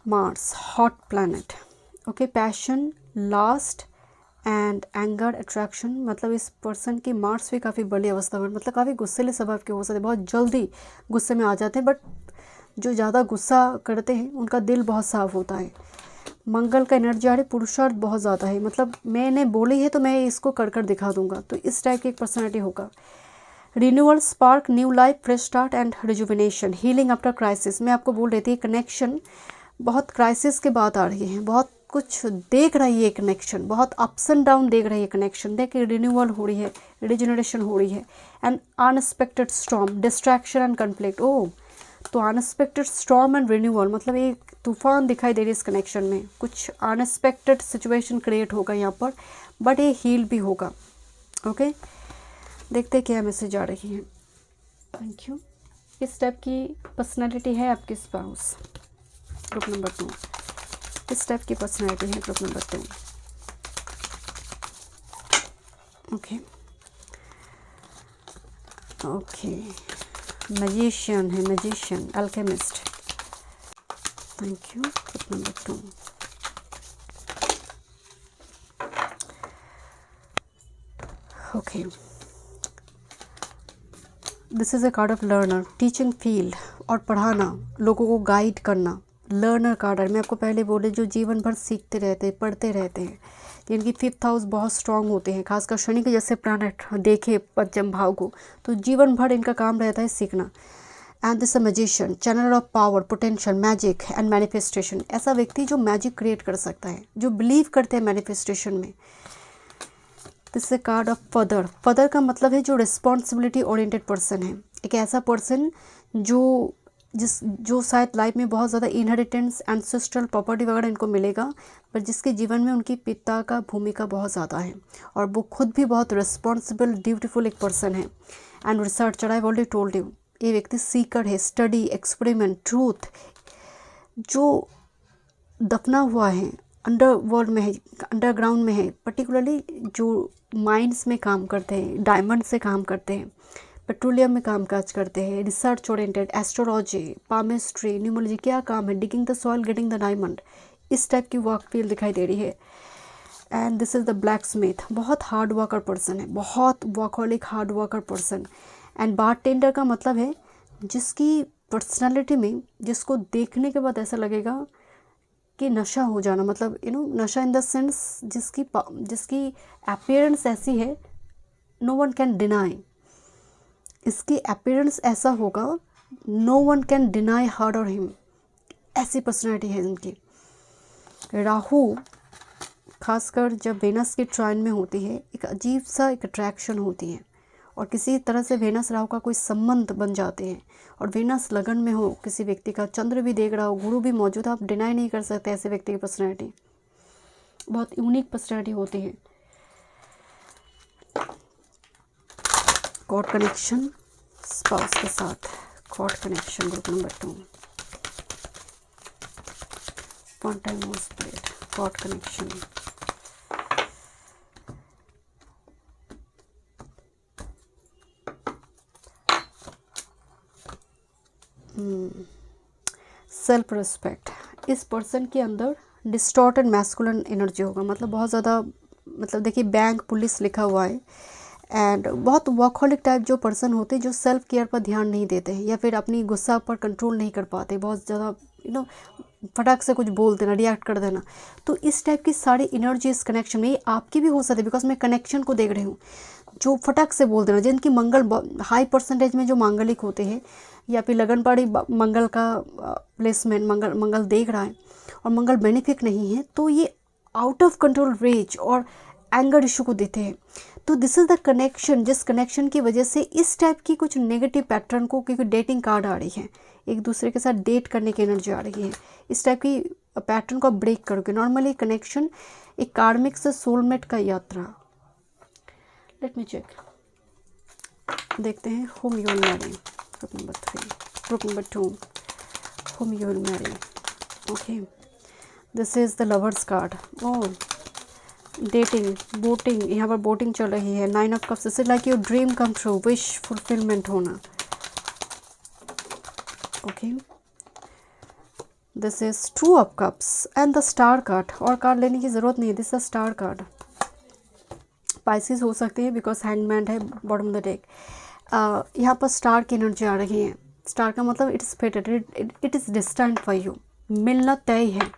Mars, hot planet. Okay, passion, last and anger, attraction. मतलब इस पर्सन की मार्स भी काफ़ी बड़ी अवस्था में, मतलब काफ़ी गुस्सेले स्वभाव के हो सकते हैं, बहुत जल्दी गुस्से में आ जाते हैं। बट जो ज़्यादा गुस्सा करते हैं उनका दिल बहुत साफ होता है। मंगल का एनर्जी आ रही है, पुरुषार्थ बहुत ज़्यादा है, मतलब मैंने बोली है तो मैं इसको कर कर दिखा दूंगा, तो इस टाइप की एक पर्सनैलिटी होगा। Renewal, spark, new life, fresh start and rejuvenation, healing after crisis. मैं आपको बोल रही थी कनेक्शन बहुत क्राइसिस के बाद आ रही है, बहुत कुछ देख रही है कनेक्शन, बहुत अप्स एंड डाउन देख रही है कनेक्शन। देखिए रिन्यूअल हो रही है, रिजनरेशन हो रही है, and unexpected storm, distraction and conflict. Oh, तो अनएक्सपेक्टेड स्टॉर्म एंड रिन्यूअल, मतलब एक तूफान दिखाई दे रही है इस कनेक्शन में। कुछ अनएक्सपेक्टेड सिचुएशन क्रिएट होगा यहाँ पर, बट ये हील भी होगा। ओके, देखते क्या मैसेज आ रही है। Thank you. किस टाइप की पर्सनैलिटी है आपके स्पाउस? ग्रुप नंबर 2, किस टाइप की पर्सनैलिटी है group number 2? Okay okay, magician है, magician, alchemist. Thank you. Group number 2, okay, this is a card of learner, teaching field, और पढ़ाना, लोगों को गाइड करना। लर्नर कार्ड है, मैं आपको पहले बोले जो जीवन भर सीखते रहते हैं, पढ़ते रहते हैं, जिनकी 5th हाउस बहुत स्ट्रांग होते हैं, खासकर शनि के जैसे प्लैनेट देखे पंचम भाव को, तो जीवन भर इनका काम रहता है सीखना। And this a magician, channel of power, potential, magic and manifestation. ऐसा व्यक्ति जो मैजिक क्रिएट कर सकता है, जो बिलीव करते हैं मैनिफेस्टेशन में। This A card of father. Father का मतलब है जो रिस्पॉन्सिबिलिटी ओरिएंटेड पर्सन है, एक ऐसा पर्सन जो शायद लाइफ में बहुत ज़्यादा इनहेरिटेंस, एंसेस्ट्रल प्रॉपर्टी वगैरह इनको मिलेगा, पर जिसके जीवन में उनकी पिता का भूमिका बहुत ज़्यादा है, और वो खुद भी बहुत रिस्पॉन्सिबल, ड्यूटीफुल एक पर्सन है। And researcher, I already told you, ये व्यक्ति सीकर है, स्टडी, एक्सपेरिमेंट, ट्रूथ, जो दफना हुआ है, अंडरवर्ल्ड में है, अंडरग्राउंड में है, पर्टिकुलरली जो माइंस में काम करते हैं, डायमंड से काम करते हैं, पेट्रोलियम में कामकाज करते हैं, रिसर्च ओरिएंटेड, एस्ट्रोलॉजी, पामिस्ट्री, न्यूमोलॉजी, क्या काम है, digging the soil, getting the diamond, इस टाइप की वर्क फील्ड दिखाई दे रही है। And this is the black Smith, बहुत हार्ड वर्कर पर्सन है, बहुत workaholic hard worker person. And bartender का मतलब है जिसकी पर्सनालिटी में, जिसको देखने के बाद ऐसा लगेगा कि नशा हो जाना, मतलब नशा इन द सेंस जिसकी अपीयरेंस ऐसी है, नो वन कैन डिनाई, इसकी अपीयरेंस ऐसा होगा, नो वन कैन डिनाई हर और हिम, ऐसी पर्सनैलिटी है इनकी। राहु खासकर जब वेनस की ट्राइन में होती है, एक अजीब सा एक अट्रैक्शन होती है, और किसी तरह से वेनस राहु का कोई संबंध बन जाते हैं, और वेनस लगन में हो किसी व्यक्ति का, चंद्र भी देख रहा हो, गुरु भी मौजूद है, आप डिनाई नहीं कर सकते ऐसे व्यक्ति की पर्सनैलिटी, बहुत यूनिक पर्सनैलिटी होती है। कॉर्ड कनेक्शन स्पाउस के साथ, cord connection group number 2, one time more spirit, cord connection. Self respect, इस पर्सन के अंदर डिस्टॉर्टेड मैस्कुलिन एनर्जी होगा, मतलब बहुत ज़्यादा, मतलब देखिए बैंक, पुलिस लिखा हुआ है, एंड बहुत वर्कहॉलिक टाइप जो पर्सन होते हैं, जो सेल्फ केयर पर ध्यान नहीं देते हैं, या फिर अपनी गुस्सा पर कंट्रोल नहीं कर पाते, बहुत ज़्यादा फटाक से कुछ बोल देना, रिएक्ट कर देना। तो इस टाइप की सारी एनर्जी इस कनेक्शन में, ये आपकी भी हो सकती है, बिकॉज मैं कनेक्शन को देख रही हूँ। जो फटाक से बोल देना, जिनकी मंगल हाई परसेंटेज में जो मांगलिक होते हैं, या फिर लगनपाड़ी मंगल का प्लेसमेंट, मंगल देख रहा है और मंगल बेनिफिक नहीं है, तो ये आउट ऑफ कंट्रोल रेज और एंगर इशू को देते हैं। तो दिस इज़ द कनेक्शन, जिस कनेक्शन की वजह से इस टाइप की कुछ नेगेटिव पैटर्न को, क्योंकि डेटिंग कार्ड आ रही है, एक दूसरे के साथ डेट करने की एनर्जी आ रही है, इस टाइप की पैटर्न को आप ब्रेक करोगे। नॉर्मली कनेक्शन एक कार्मिक से सोलमेट का यात्रा। लेट मी चेक, देखते हैं whom you will marry, group number 3, group number 2, whom you will marry. Okay, this is the lovers card. Oh, dating, boating, यहाँ पर बोटिंग चल रही है। 9 of cups, this is like your dream come true, wish fulfilment होना। Okay, this is 2 of cups and the star card. और card लेने की ज़रूरत नहीं है, this is star card. Spices हो सकते हैं बिकॉज हैंगमैन है बॉटम ऑफ द डेक। यहाँ पर स्टार की एनर्जी आ रही है। स्टार का मतलब it is फेटेड, it is distant for you, मिलना तय है,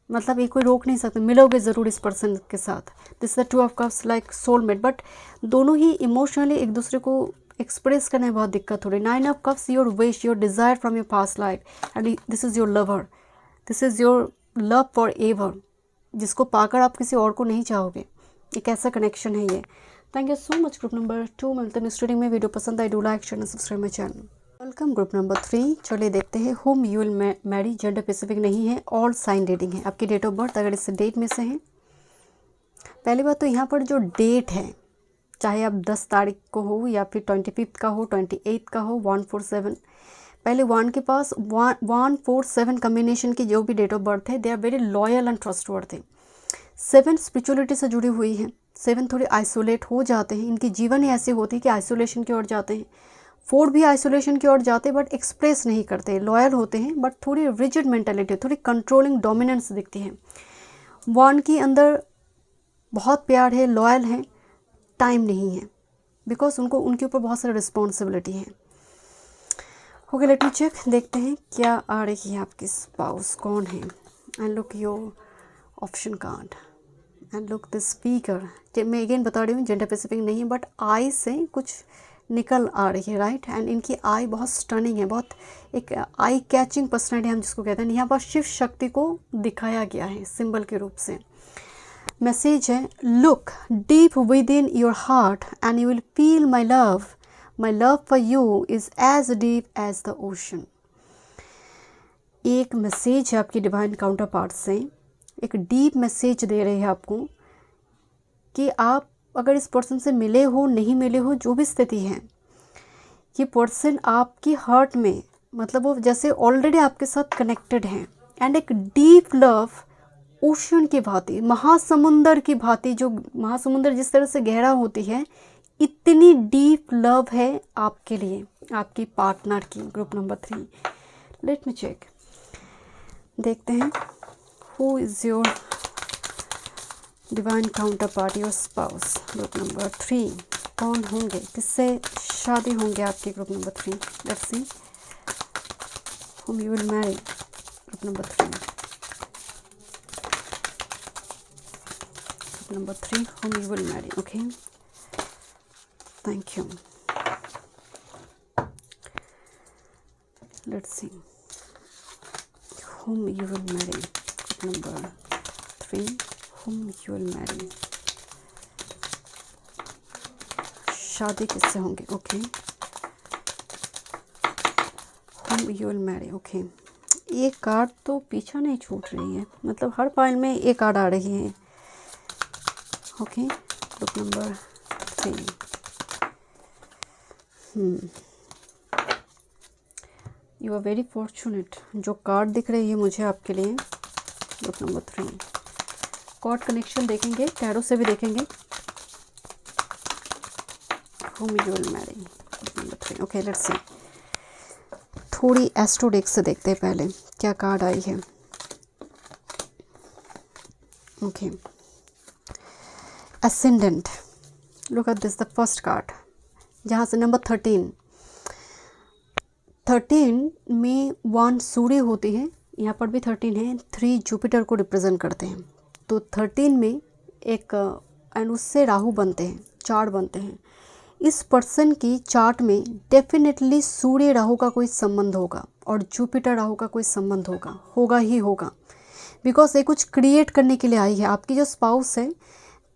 मतलब ये कोई रोक नहीं सकते, मिलोगे ज़रूर इस पर्सन के साथ। This is the 2 of cups, like soulmate, but दोनों ही इमोशनली एक दूसरे को एक्सप्रेस करने में बहुत दिक्कत हो रही है। 9 of cups, your wish, your desire from your past life, and this is your lover, this is your love for ever, जिसको पाकर आप किसी और को नहीं चाहोगे। एक ऐसा कनेक्शन है ये। Thank you so much group number 2। मिलते हैं नेक्स्ट रीडिंग में। वीडियो पसंद आए, do like, share and subscribe my channel. Welcome group number 3। चलिए देखते हैं whom you will marry। Gender specific नहीं है, ऑल साइन रीडिंग है। आपकी डेट ऑफ बर्थ अगर इस डेट में से है, पहली बात तो यहाँ पर जो डेट है, चाहे आप 10 तारीख को हो या फिर 25 का हो, 28 का हो, 147, पहले 1 के पास 147 कम्बिनेशन की जो भी डेट ऑफ बर्थ है, they are very loyal and trustworthy. 7 spirituality से जुड़ी हुई है। 7 थोड़े आइसोलेट हो जाते हैं, इनकी जीवन ही ऐसी होती है कि आइसोलेशन की ओर जाते हैं। 4 भी आइसोलेशन की ओर जाते हैं बट एक्सप्रेस नहीं करते, लॉयल होते हैं बट थोड़ी रिजिड मेंटालिटी, थोड़ी कंट्रोलिंग डोमिनेंस दिखती है। 1 के अंदर बहुत प्यार है, लॉयल है, टाइम नहीं है, बिकॉज उनको उनके ऊपर बहुत सारी रिस्पॉन्सिबिलिटी है। ओके, लेट मी चेक, देखते हैं क्या आ रही है आपकी स्पाउस, कौन है। And look your option card and look the speaker. मैं अगेन बता रही हूँ, जेंडर स्पेसिफिक नहीं है, बट आई से कुछ निकल आ रही है, राइट। एंड इनकी आई बहुत स्टनिंग है, बहुत एक आई कैचिंग पर्सनैलिटी हम जिसको कहते हैं। यहाँ पर शिव शक्ति को दिखाया गया है सिंबल के रूप से। मैसेज है, look deep within your heart and you will feel my love for you is as deep as the ocean. एक मैसेज है आपकी डिवाइन काउंटर पार्ट से, एक डीप मैसेज दे रहे हैं आपको कि आप अगर इस पर्सन से मिले हो, नहीं मिले हो, जो भी स्थिति है, ये पर्सन आपकी हार्ट में, मतलब वो जैसे ऑलरेडी आपके साथ कनेक्टेड हैं। एंड एक डीप लव ओशन की भांति, महासमुंदर की भांति, जो महासमुंदर जिस तरह से गहरा होती है, इतनी डीप लव है आपके लिए, आपकी पार्टनर की। Group number 3, let me check, देखते हैं who is your divine counterpart, your spouse. Group number 3 कौन होंगे, किससे शादी होंगे आपकी। Group number 3, let's see whom you will marry। Group number 3, group number 3 whom you will marry। Okay, thank you. Let's see whom you will marry। Group number 3 whom you will marry। शादी किससे होंगे। Okay, whom you will marry। Okay, ये card तो पीछा नहीं छूट रही है, मतलब हर पाइल में ये कार्ड आ रही है। Okay, group number 3, you are very fortunate. जो कार्ड दिख रही है मुझे आपके लिए, ग्रुप नंबर 3, कॉर्ड कनेक्शन देखेंगे, टैरो से भी देखेंगे। whom you will marry। Number 3। Okay, let's see, थोड़ी एस्ट्रोडेक से देखते हैं पहले क्या कार्ड आई है। Okay, ascendant, look at this, the first card, जहाँ से नंबर 13 में 1 सूर्य होती है, यहाँ पर भी 13 है, 3 जुपिटर को रिप्रेजेंट करते हैं। तो 13 में एक एंड उससे राहु बनते हैं, 4 बनते हैं। इस पर्सन की चार्ट में डेफिनेटली सूर्य राहु का कोई संबंध होगा और जुपिटर राहु का कोई संबंध होगा ही होगा, बिकॉज ये कुछ क्रिएट करने के लिए आई है। आपकी जो स्पाउस है,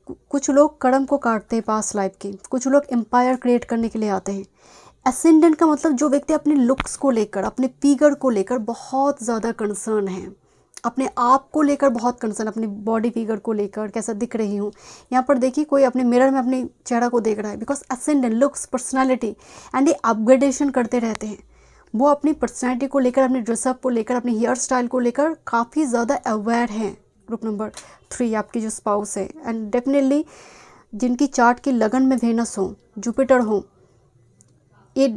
कुछ लोग कर्म को काटते हैं पास्ट लाइफ की, कुछ लोग एम्पायर क्रिएट करने के लिए आते हैं। एसेंडेंट का मतलब जो व्यक्ति अपने लुक्स को लेकर, अपने फिगर को लेकर बहुत ज़्यादा कंसर्न है, अपने आप को लेकर बहुत कंसर्न, अपनी बॉडी फिगर को लेकर कैसा दिख रही हूँ। यहाँ पर देखिए कोई अपने मिरर में अपने चेहरा को देख रहा है, because ascendant looks, personality and ये अपग्रेडेशन करते रहते हैं। वो अपनी पर्सनालिटी को लेकर, अपने ड्रेसअप को लेकर, अपने हेयर स्टाइल को लेकर काफ़ी ज़्यादा अवेयर हैं। ग्रुप नंबर 3 आपकी जो स्पाउस है, एंड डेफिनेटली जिनकी चार्ट की लगन में वेनस हो, जुपिटर हो, ये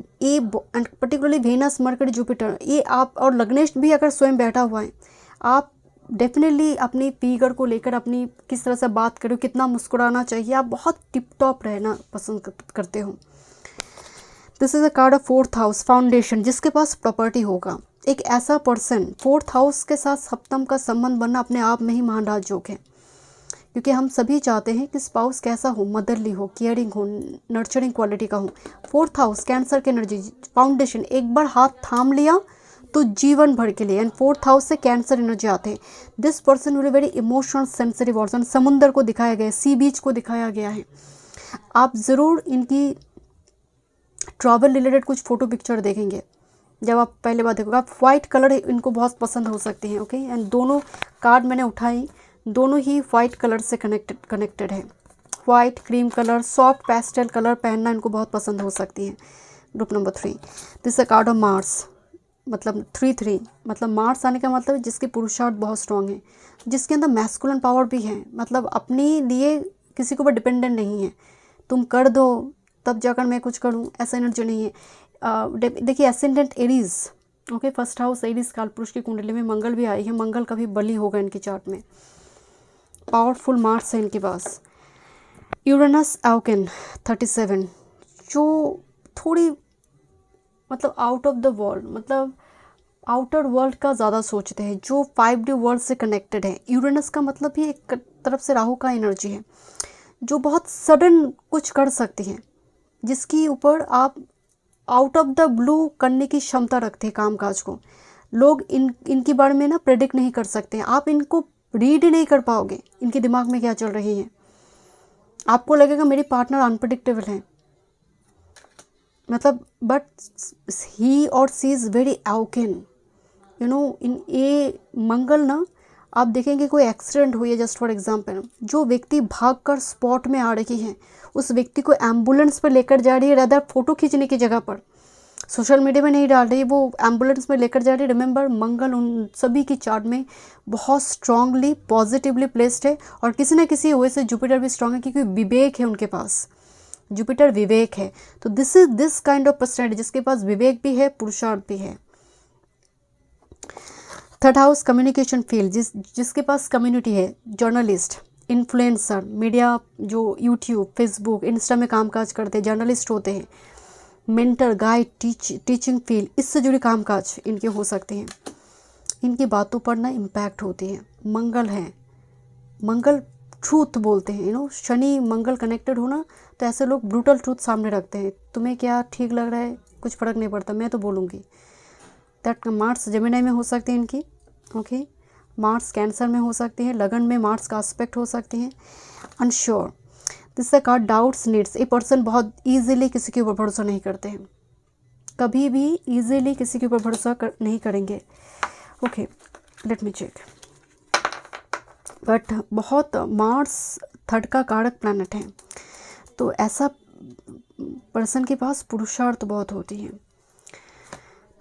पर्टिकुलरली वेनस, मरकरी, जुपिटर, ये आप और लग्नेश भी अगर स्वयं बैठा हुआ है, आप डेफिनेटली अपनी फिगर को लेकर, अपनी किस तरह से बात करो, कितना मुस्कुराना चाहिए, आप बहुत टिप टॉप रहना पसंद करते हो। This is a card of 4th house, foundation, जिसके पास प्रॉपर्टी होगा। एक ऐसा पर्सन, 4th हाउस के साथ सप्तम का संबंध बनना अपने आप में ही महाराज योग है, क्योंकि हम सभी चाहते हैं कि स्पाउस कैसा हो, मदरली हो, केयरिंग हो, नर्चरिंग क्वालिटी का हो। 4th हाउस कैंसर की एनर्जी, फाउंडेशन, एक बार हाथ थाम लिया तो जीवन भर के लिए, एंड 4th हाउस से कैंसर एनर्जी आते हैं। This person will very emotional, sensitive also. समुंदर को दिखाया गया है, सी बीच को दिखाया गया है। आप ज़रूर इनकी ट्रैवल रिलेटेड कुछ फोटो पिक्चर देखेंगे जब आप पहले बार देखोगे। आप वाइट कलर इनको बहुत पसंद हो सकती हैं, ओके। एंड दोनों कार्ड मैंने उठाई, दोनों ही वाइट कलर से कनेक्टेड है। White, cream colour, soft pastel colour पहनना इनको बहुत पसंद हो सकती है। Group number 3, this a card of Mars, मतलब 3 मतलब मार्स आने का मतलब जिसकी पुरुषार्थ बहुत स्ट्रांग है, जिसके अंदर मैस्कुलिन पावर भी है, मतलब अपने लिए किसी के ऊपर डिपेंडेंट नहीं है, तुम कर दो तब जाकर मैं कुछ करूं, ऐसा एनर्जी नहीं है। देखिए ascendant Aries, okay, 1st house Aries, कालपुरुष की कुंडली में मंगल भी आई है, मंगल कभी बली होगा इनकी चार्ट में। पावरफुल मार्स है इनके पास। यूरेनस आउकेन 37, जो थोड़ी मतलब आउट ऑफ द वर्ल्ड, मतलब आउटर वर्ल्ड का ज़्यादा सोचते हैं, जो 5D वर्ल्ड से कनेक्टेड है। यूरेनस का मतलब भी एक तरफ से राहु का एनर्जी है, जो बहुत सडन कुछ कर सकती हैं, जिसकी ऊपर आप आउट ऑफ द ब्लू करने की क्षमता रखते हैं कामकाज को। लोग इनके बारे में ना प्रेडिक्ट नहीं कर सकते हैं, आप इनको रीड ही नहीं कर पाओगे, इनके दिमाग में क्या चल रही है। आपको लगेगा मेरी पार्टनर अनप्रेडिक्टेबल है, मतलब बट ही और सी इज़ वेरी आउकेन, यू नो। इन ये मंगल ना, आप देखेंगे कोई एक्सीडेंट हुई है, जस्ट फॉर एग्जांपल, जो व्यक्ति भागकर स्पॉट में आ रही है, उस व्यक्ति को एम्बुलेंस पर लेकर जा रही है, रादर फोटो खींचने की जगह पर, सोशल मीडिया में नहीं डाल रही, वो एम्बुलेंस में लेकर जा रही है। रिमेंबर, मंगल उन सभी की चार्ट में बहुत स्ट्रांगली पॉजिटिवली प्लेस्ड है, और किसी न किसी वजह से जुपिटर भी स्ट्रांग है, क्योंकि विवेक है उनके पास, जुपिटर विवेक है। तो this is this kind of personality जिसके पास विवेक भी है, पुरुषार्थ भी है। 3rd हाउस कम्युनिकेशन फील्ड, जिसके पास कम्युनिटी है, जर्नलिस्ट, इन्फ्लुएंसर, मीडिया, जो यूट्यूब, फेसबुक, इंस्टा में कामकाज करते हैं, जर्नलिस्ट होते हैं, मेंटर, गाइड, टीचिंग फील्ड, इससे जुड़े कामकाज इनके हो सकते हैं। इनकी बातों पर ना इम्पैक्ट होती है। मंगल है, मंगल ट्रूथ बोलते हैं, you know. Shani Mangal connected होना, तो ऐसे लोग ब्रूटल ट्रूथ सामने रखते हैं, तुम्हें क्या ठीक लग रहा है कुछ फ़र्क नहीं पड़ता, मैं तो बोलूँगी। दैट मार्स जेमिनी में हो सकती है इनकी, ओके। मार्स कैंसर में हो सकती है, लगन में मार्स का एस्पेक्ट हो सकती है। Unsure, this a card doubts, needs. A person बहुत ईजिली किसी के ऊपर भरोसा नहीं करते हैं, कभी भी ईजिली किसी के ऊपर भरोसा नहीं करेंगे, okay. Let me check. But बहुत मार्स 3rd का कारक प्लैनेट है, तो ऐसा पर्सन के पास पुरुषार्थ बहुत होती है।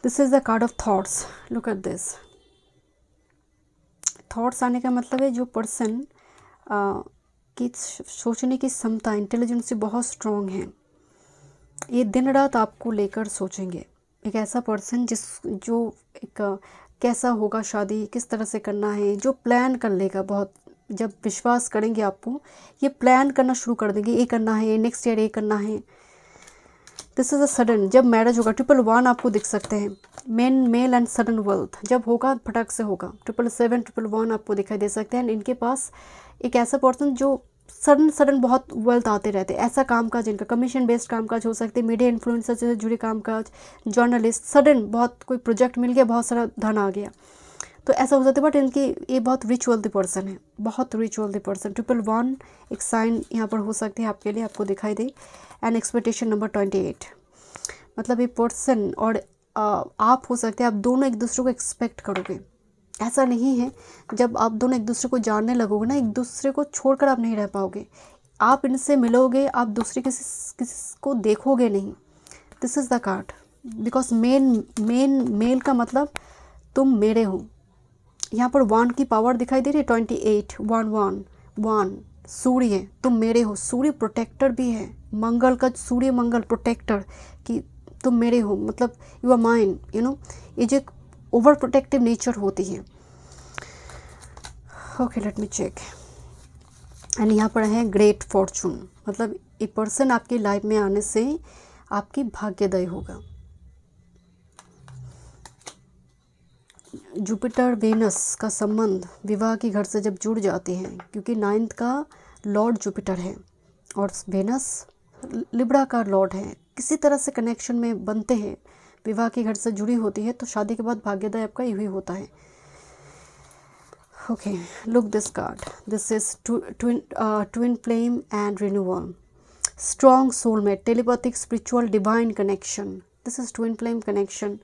This is the card of thoughts, look at this. Thoughts आने का मतलब है जो पर्सन की सोचने की क्षमता, इंटेलिजेंस बहुत स्ट्रॉन्ग है, ये दिन रात आपको लेकर सोचेंगे। एक ऐसा पर्सन जो एक कैसा होगा शादी, किस तरह से करना है, जो प्लान कर लेगा बहुत। जब विश्वास करेंगे आपको, ये प्लान करना शुरू कर देंगे, ये करना है, नेक्स्ट ईयर ये करना है। दिस इज़ अ सडन, जब मैरिज होगा 111 आपको दिख सकते हैं, मेल एंड सडन वेल्थ जब होगा फटाक से होगा, 777 111 आपको दिखाई दे सकते हैं। इनके पास एक ऐसा पर्सन जो सडन बहुत वेल्थ आते रहते हैं, ऐसा कामकाज इनका कमीशन बेस्ड कामकाज हो सकते हैं, मीडिया इन्फ्लुएंसर से जुड़े कामकाज, जर्नलिस्ट, सडन बहुत कोई प्रोजेक्ट मिल गया, बहुत सारा धन आ गया, तो ऐसा हो सकता है। बट इनकी ये बहुत रिच वेल्दी पर्सन है, बहुत रिच वेल्दी पर्सन। 111 एक साइन यहाँ पर हो सकती है आपके लिए, आपको दिखाई दे। एंड एक्सपेक्टेशन नंबर 28, मतलब ये पर्सन और आप हो सकते हैं, आप दोनों एक दूसरे को एक्सपेक्ट करोगे। ऐसा नहीं है, जब आप दोनों एक दूसरे को जानने लगोगे ना, एक दूसरे को छोड़कर आप नहीं रह पाओगे। आप इनसे मिलोगे, आप दूसरे किसी को देखोगे नहीं। This is the card, because male का मतलब तुम मेरे हो। यहाँ पर 1 की पावर दिखाई दे रही है, 28 1 सूर्य, तुम मेरे हो। सूर्य प्रोटेक्टर भी है, मंगल का सूर्य, मंगल प्रोटेक्टर, कि तुम मेरे हो, मतलब you are mine, you know. ये जो ओवर प्रोटेक्टिव नेचर होती है। Okay, let me check. And यहाँ पर है ग्रेट फॉर्चून, मतलब ये पर्सन आपकी लाइफ में आने से आपकी भाग्योदय होगा। जुपिटर वेनस का संबंध विवाह के घर से जब जुड़ जाते हैं, क्योंकि 9th का लॉर्ड जुपिटर है और वेनस लिब्रा का लॉर्ड है, किसी तरह से कनेक्शन में बनते हैं, विवाह के घर से जुड़ी होती है, तो शादी के बाद भाग्योदय आपका यही होता है। Okay, look this card, this is twin flame and renewal, strong soulmate, telepathic, spiritual, divine connection. This is twin flame connection,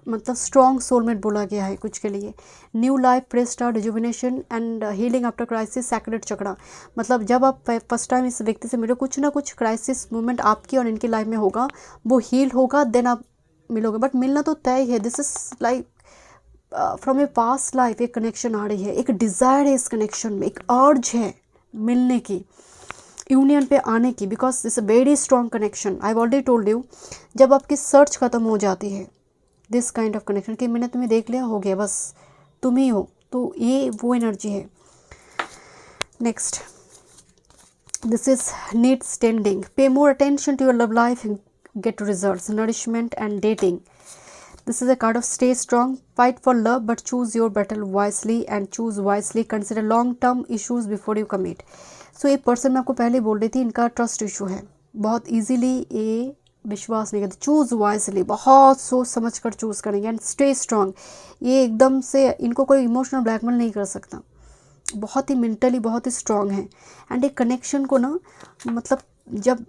मतलब स्ट्रॉन्ग सोलमेट बोला गया है कुछ के लिए। New life, fresh start, rejuvenation and healing after crisis, sacred chakra, मतलब जब आप फर्स्ट टाइम इस व्यक्ति से मिलो, कुछ ना कुछ क्राइसिस मोमेंट आपकी और इनकी लाइफ में होगा, वो हील होगा, देन आप मिलोगे। बट मिलना तो तय है। This is like from A past life एक कनेक्शन आ रही है, एक डिज़ायर है इस कनेक्शन में, एक अर्ज है मिलने की, यूनियन पे आने की, because it's a very strong connection. I have already told you, जब आपकी सर्च खत्म हो जाती है, दिस काइंड ऑफ कनेक्शन, कि मैंने तुम्हें देख लिया, हो गया, बस तुम ही हो, तो ये वो एनर्जी है। Next, this is need standing, pay more attention to your love life, get results, nourishment and dating. This is a card of stay strong, fight for love, but choose your battle wisely and choose wisely. Consider long-term issues before you commit. So ये person मैं आपको पहले बोल रही थी, इनका trust issue है, बहुत इजीली ये विश्वास नहीं करते। चूज़ वाइजली, बहुत सोच समझ कर चूज़ करेंगे। एंड स्टे स्ट्रांग, ये एकदम से इनको कोई इमोशनल ब्लैकमेल नहीं कर सकता, बहुत ही मेंटली बहुत ही स्ट्रांग है। एंड एक कनेक्शन को ना, मतलब जब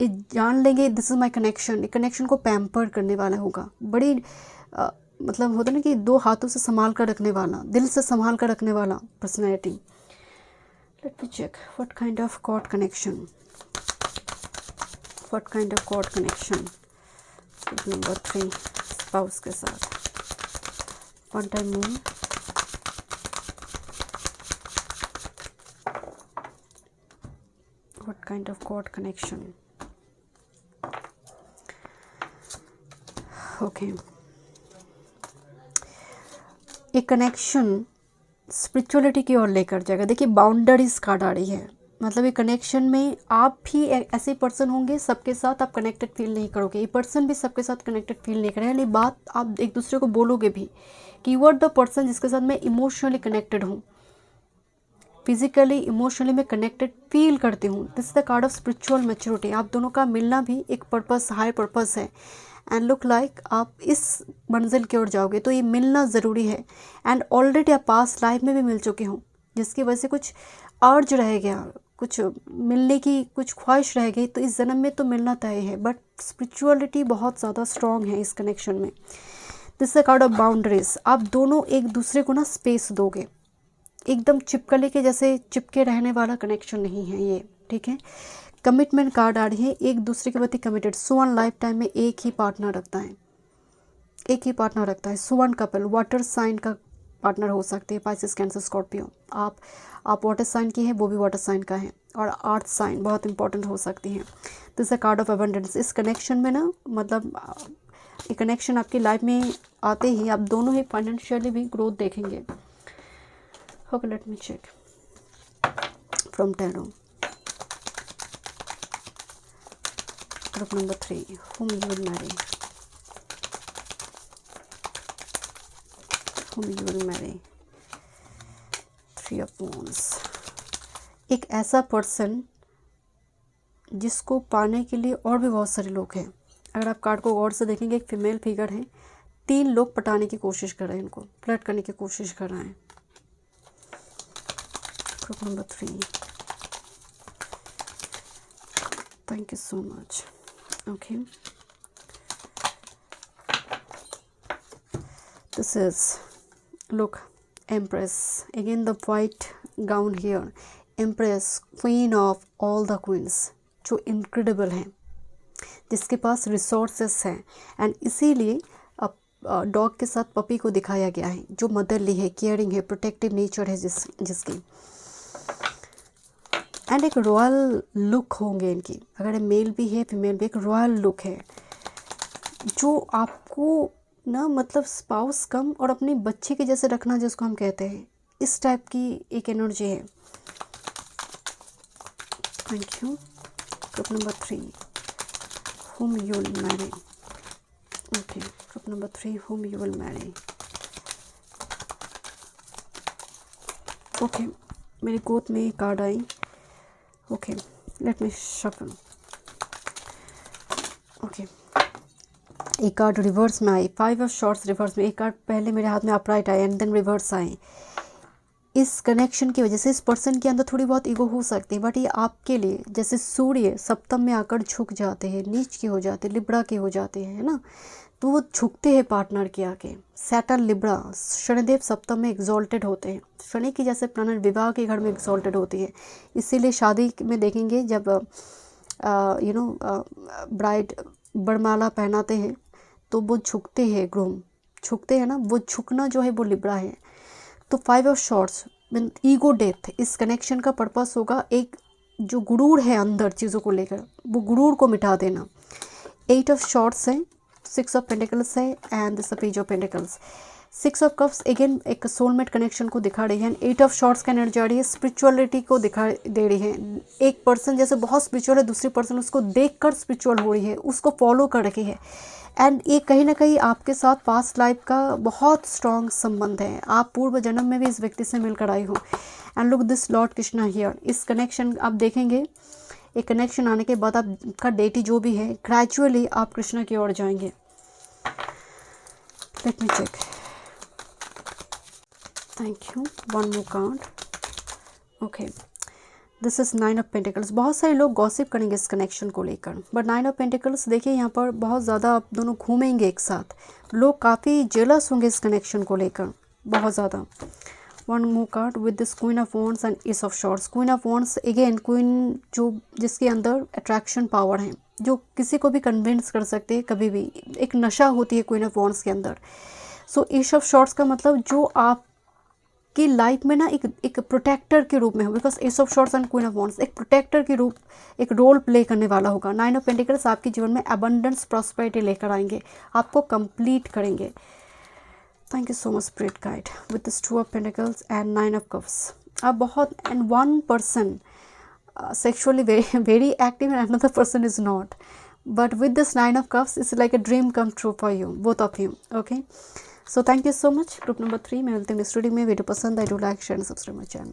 ये जान लेंगे दिस इज़ माई कनेक्शन, एक कनेक्शन को पैम्पर करने वाला होगा, बड़ी मतलब होता ना कि 2 हाथों से संभाल कर रखने वाला, दिल से संभाल कर रखने वाला personality. Let me check what kind of cord connection, what kind of cord connection number 3 spouse के साथ। One time moon, what kind of cord connection. Okay, ये कनेक्शन स्पिरिचुअलिटी की ओर लेकर जाएगा। देखिए बाउंड्रीज कार्ड आ रही है, मतलब ये कनेक्शन में आप भी ऐसे पर्सन होंगे, सबके साथ आप कनेक्टेड फील नहीं करोगे, ये पर्सन भी सबके साथ कनेक्टेड फील नहीं करेगा। ये बात आप एक दूसरे को बोलोगे भी कि यू आर द पर्सन जिसके साथ मैं इमोशनली कनेक्टेड हूँ, फिजिकली इमोशनली मैं कनेक्टेड फील करती हूँ। This is the card of spiritual maturity. आप दोनों का मिलना भी एक पर्पस, हाई पर्पस है। एंड लुक लाइक आप इस मंजिल की ओर जाओगे, तो ये मिलना ज़रूरी है। एंड ऑलरेडी आप पास्ट लाइफ में भी मिल चुके हों, जिसकी वजह से कुछ अर्ज रह गया, कुछ मिलने की कुछ ख्वाहिश रह गई, तो इस जन्म में तो मिलना तय है। बट स्पिरिचुअलिटी बहुत ज़्यादा स्ट्रॉन्ग है इस कनेक्शन में। This is the card of boundaries. आप दोनों एक दूसरे को ना स्पेस दोगे, एकदम चिपकली के जैसे चिपके रहने वाला कनेक्शन नहीं है ये, ठीक है। कमिटमेंट कार्ड आ रही है, एक दूसरे के प्रति कमिटेड। सुवन लाइफ टाइम में एक ही पार्टनर रखता है, एक ही पार्टनर रखता है। सुवन कपल वाटर साइन का पार्टनर हो सकते हैं, पाइसेस, कैंसर, स्कॉर्पियो। आप वाटर साइन की हैं, वो भी वाटर साइन का है। और अर्थ साइन बहुत इंपॉर्टेंट हो सकती हैं। This a card of abundance. इस कनेक्शन में ना, मतलब ये कनेक्शन आपकी लाइफ में आते ही आप दोनों ही फाइनेंशियली भी ग्रोथ देखेंगे। Okay, let me check from tarot. Group number 3, whom you will marry. Whom you will marry. 3 of Wands. एक ऐसा पर्सन जिसको पाने के लिए और भी बहुत सारे लोग हैं. अगर आप कार्ड को गौर से देखेंगे, एक फीमेल फिगर है, 3 लोग पटाने की कोशिश कर रहे हैं, इनको फ्लर्ट करने की कोशिश कर रहे हैं. Group number 3. Thank you so much. Okay. This is, look, Empress. Again the white gown here. Empress, queen of all the queens, जो incredible है, जिसके पास रिसोर्सेस हैं. एंड इसीलिए डॉग के साथ पपी को दिखाया गया है, जो मदरली है, केयरिंग है, प्रोटेक्टिव नेचर है जिसकी. एंड एक रॉयल लुक होंगे इनकी. अगर मेल भी है फीमेल भी, एक रॉयल लुक है जो आपको ना, मतलब स्पाउस कम और अपनी बच्चे के जैसे रखना जिसको हम कहते हैं, इस टाइप की एक एनर्जी है. Thank you. Group number 3, whom you will marry. Okay, group number 3, whom you will marry. Okay, मेरी गोद में कार्ड आई. Okay, let me shuffle. Okay, एक कार्ड रिवर्स में आई, 5 ऑफ शॉर्ट्स रिवर्स में. एक कार्ड पहले मेरे हाथ में अपराइट आई एंड देन रिवर्स आई. इस कनेक्शन की वजह से इस पर्सन के अंदर थोड़ी बहुत ईगो हो सकती है, बट ये आपके लिए जैसे सूर्य सप्तम में आकर झुक जाते हैं, नीच के हो जाते हैं, लिब्रा के हो जाते हैं, है ना, तो वो झुकते हैं पार्टनर के आके. सैटर्न लिब्रा, शनिदेव सप्तम में एग्जॉल्टेड होते हैं. शनि की जैसे प्लैनेट विवाह के घर में एग्जॉल्टेड होती है. इसीलिए शादी में देखेंगे जब ब्राइड बरमाला पहनाते हैं तो वो झुकते हैं, ग्रूम झुकते हैं ना, वो झुकना जो है वो लिब्रा है. तो 5 of shorts mean ego death. इस कनेक्शन का पर्पस होगा एक जो गुरूर है अंदर चीज़ों को लेकर, वो गुरूर को मिटा देना. 8 ऑफ शॉर्ट्स है, 6 ऑफ पेंटिकल्स है and this page of pentacles. 6 of cups again एक सोलमेट कनेक्शन को दिखा रही है. 8 ऑफ शॉर्ट्स का एनर्जी आ रही है, स्पिरिचुअलिटी को दिखा दे रही है. एक पर्सन जैसे बहुत स्पिरिचुअल है, दूसरी पर्सन उसको देखकर स्पिरिचुअल हो रही है, उसको फॉलो कर रही है. एंड ये कहीं ना कहीं आपके साथ पास्ट लाइफ का बहुत स्ट्रॉन्ग संबंध है. आप पूर्व जन्म में भी इस व्यक्ति से मिलकर आई हो. And look this Lord Krishna here. इस कनेक्शन आप देखेंगे, एक कनेक्शन आने के बाद आपका डेटी जो भी है, ग्रेजुअली आप कृष्णा की ओर जाएंगे. Let me check. Thank you. One more card. Okay, this is 9 of pentacles. बहुत सारे लोग गॉसिप करेंगे इस कनेक्शन को लेकर, बट 9 ऑफ पेंटिकल्स देखिए यहाँ पर बहुत ज़्यादा आप दोनों घूमेंगे एक साथ. लोग काफ़ी जेलस होंगे इस कनेक्शन को लेकर, बहुत ज़्यादा. One more card with this queen of wands and S of shorts. Queen of wands again queen जो जिसके अंदर अट्रैक्शन पावर है, जो किसी को भी कन्विंस कर सकते हैं कभी भी. एक नशा होती है क्वीन ऑफ वॉन्ड्स के अंदर. सो एस ऑफ शॉर्ट्स का मतलब जो आप की लाइफ में ना एक प्रोटेक्टर के रूप में हो, because S of shorts and queen of wands एक प्रोटेक्टर के रूप, एक रोल प्ले करने वाला होगा. 9 ऑफ पेंटिकल्स आपके जीवन में अबंडेंस प्रॉस्पेरिटी लेकर आएंगे, आपको कंप्लीट करेंगे. Thank you so much spirit guide. With this 2 of pentacles and 9 of cups, आप बहुत, and one person sexually very active and another person is not, but with this 9 of cups it's like a dream come true for you, both of you. Okay, so thank you so much. Group number 3 मैं मिलती हूँ next video में. Video पसंद आए तो like share and subscribe my channel.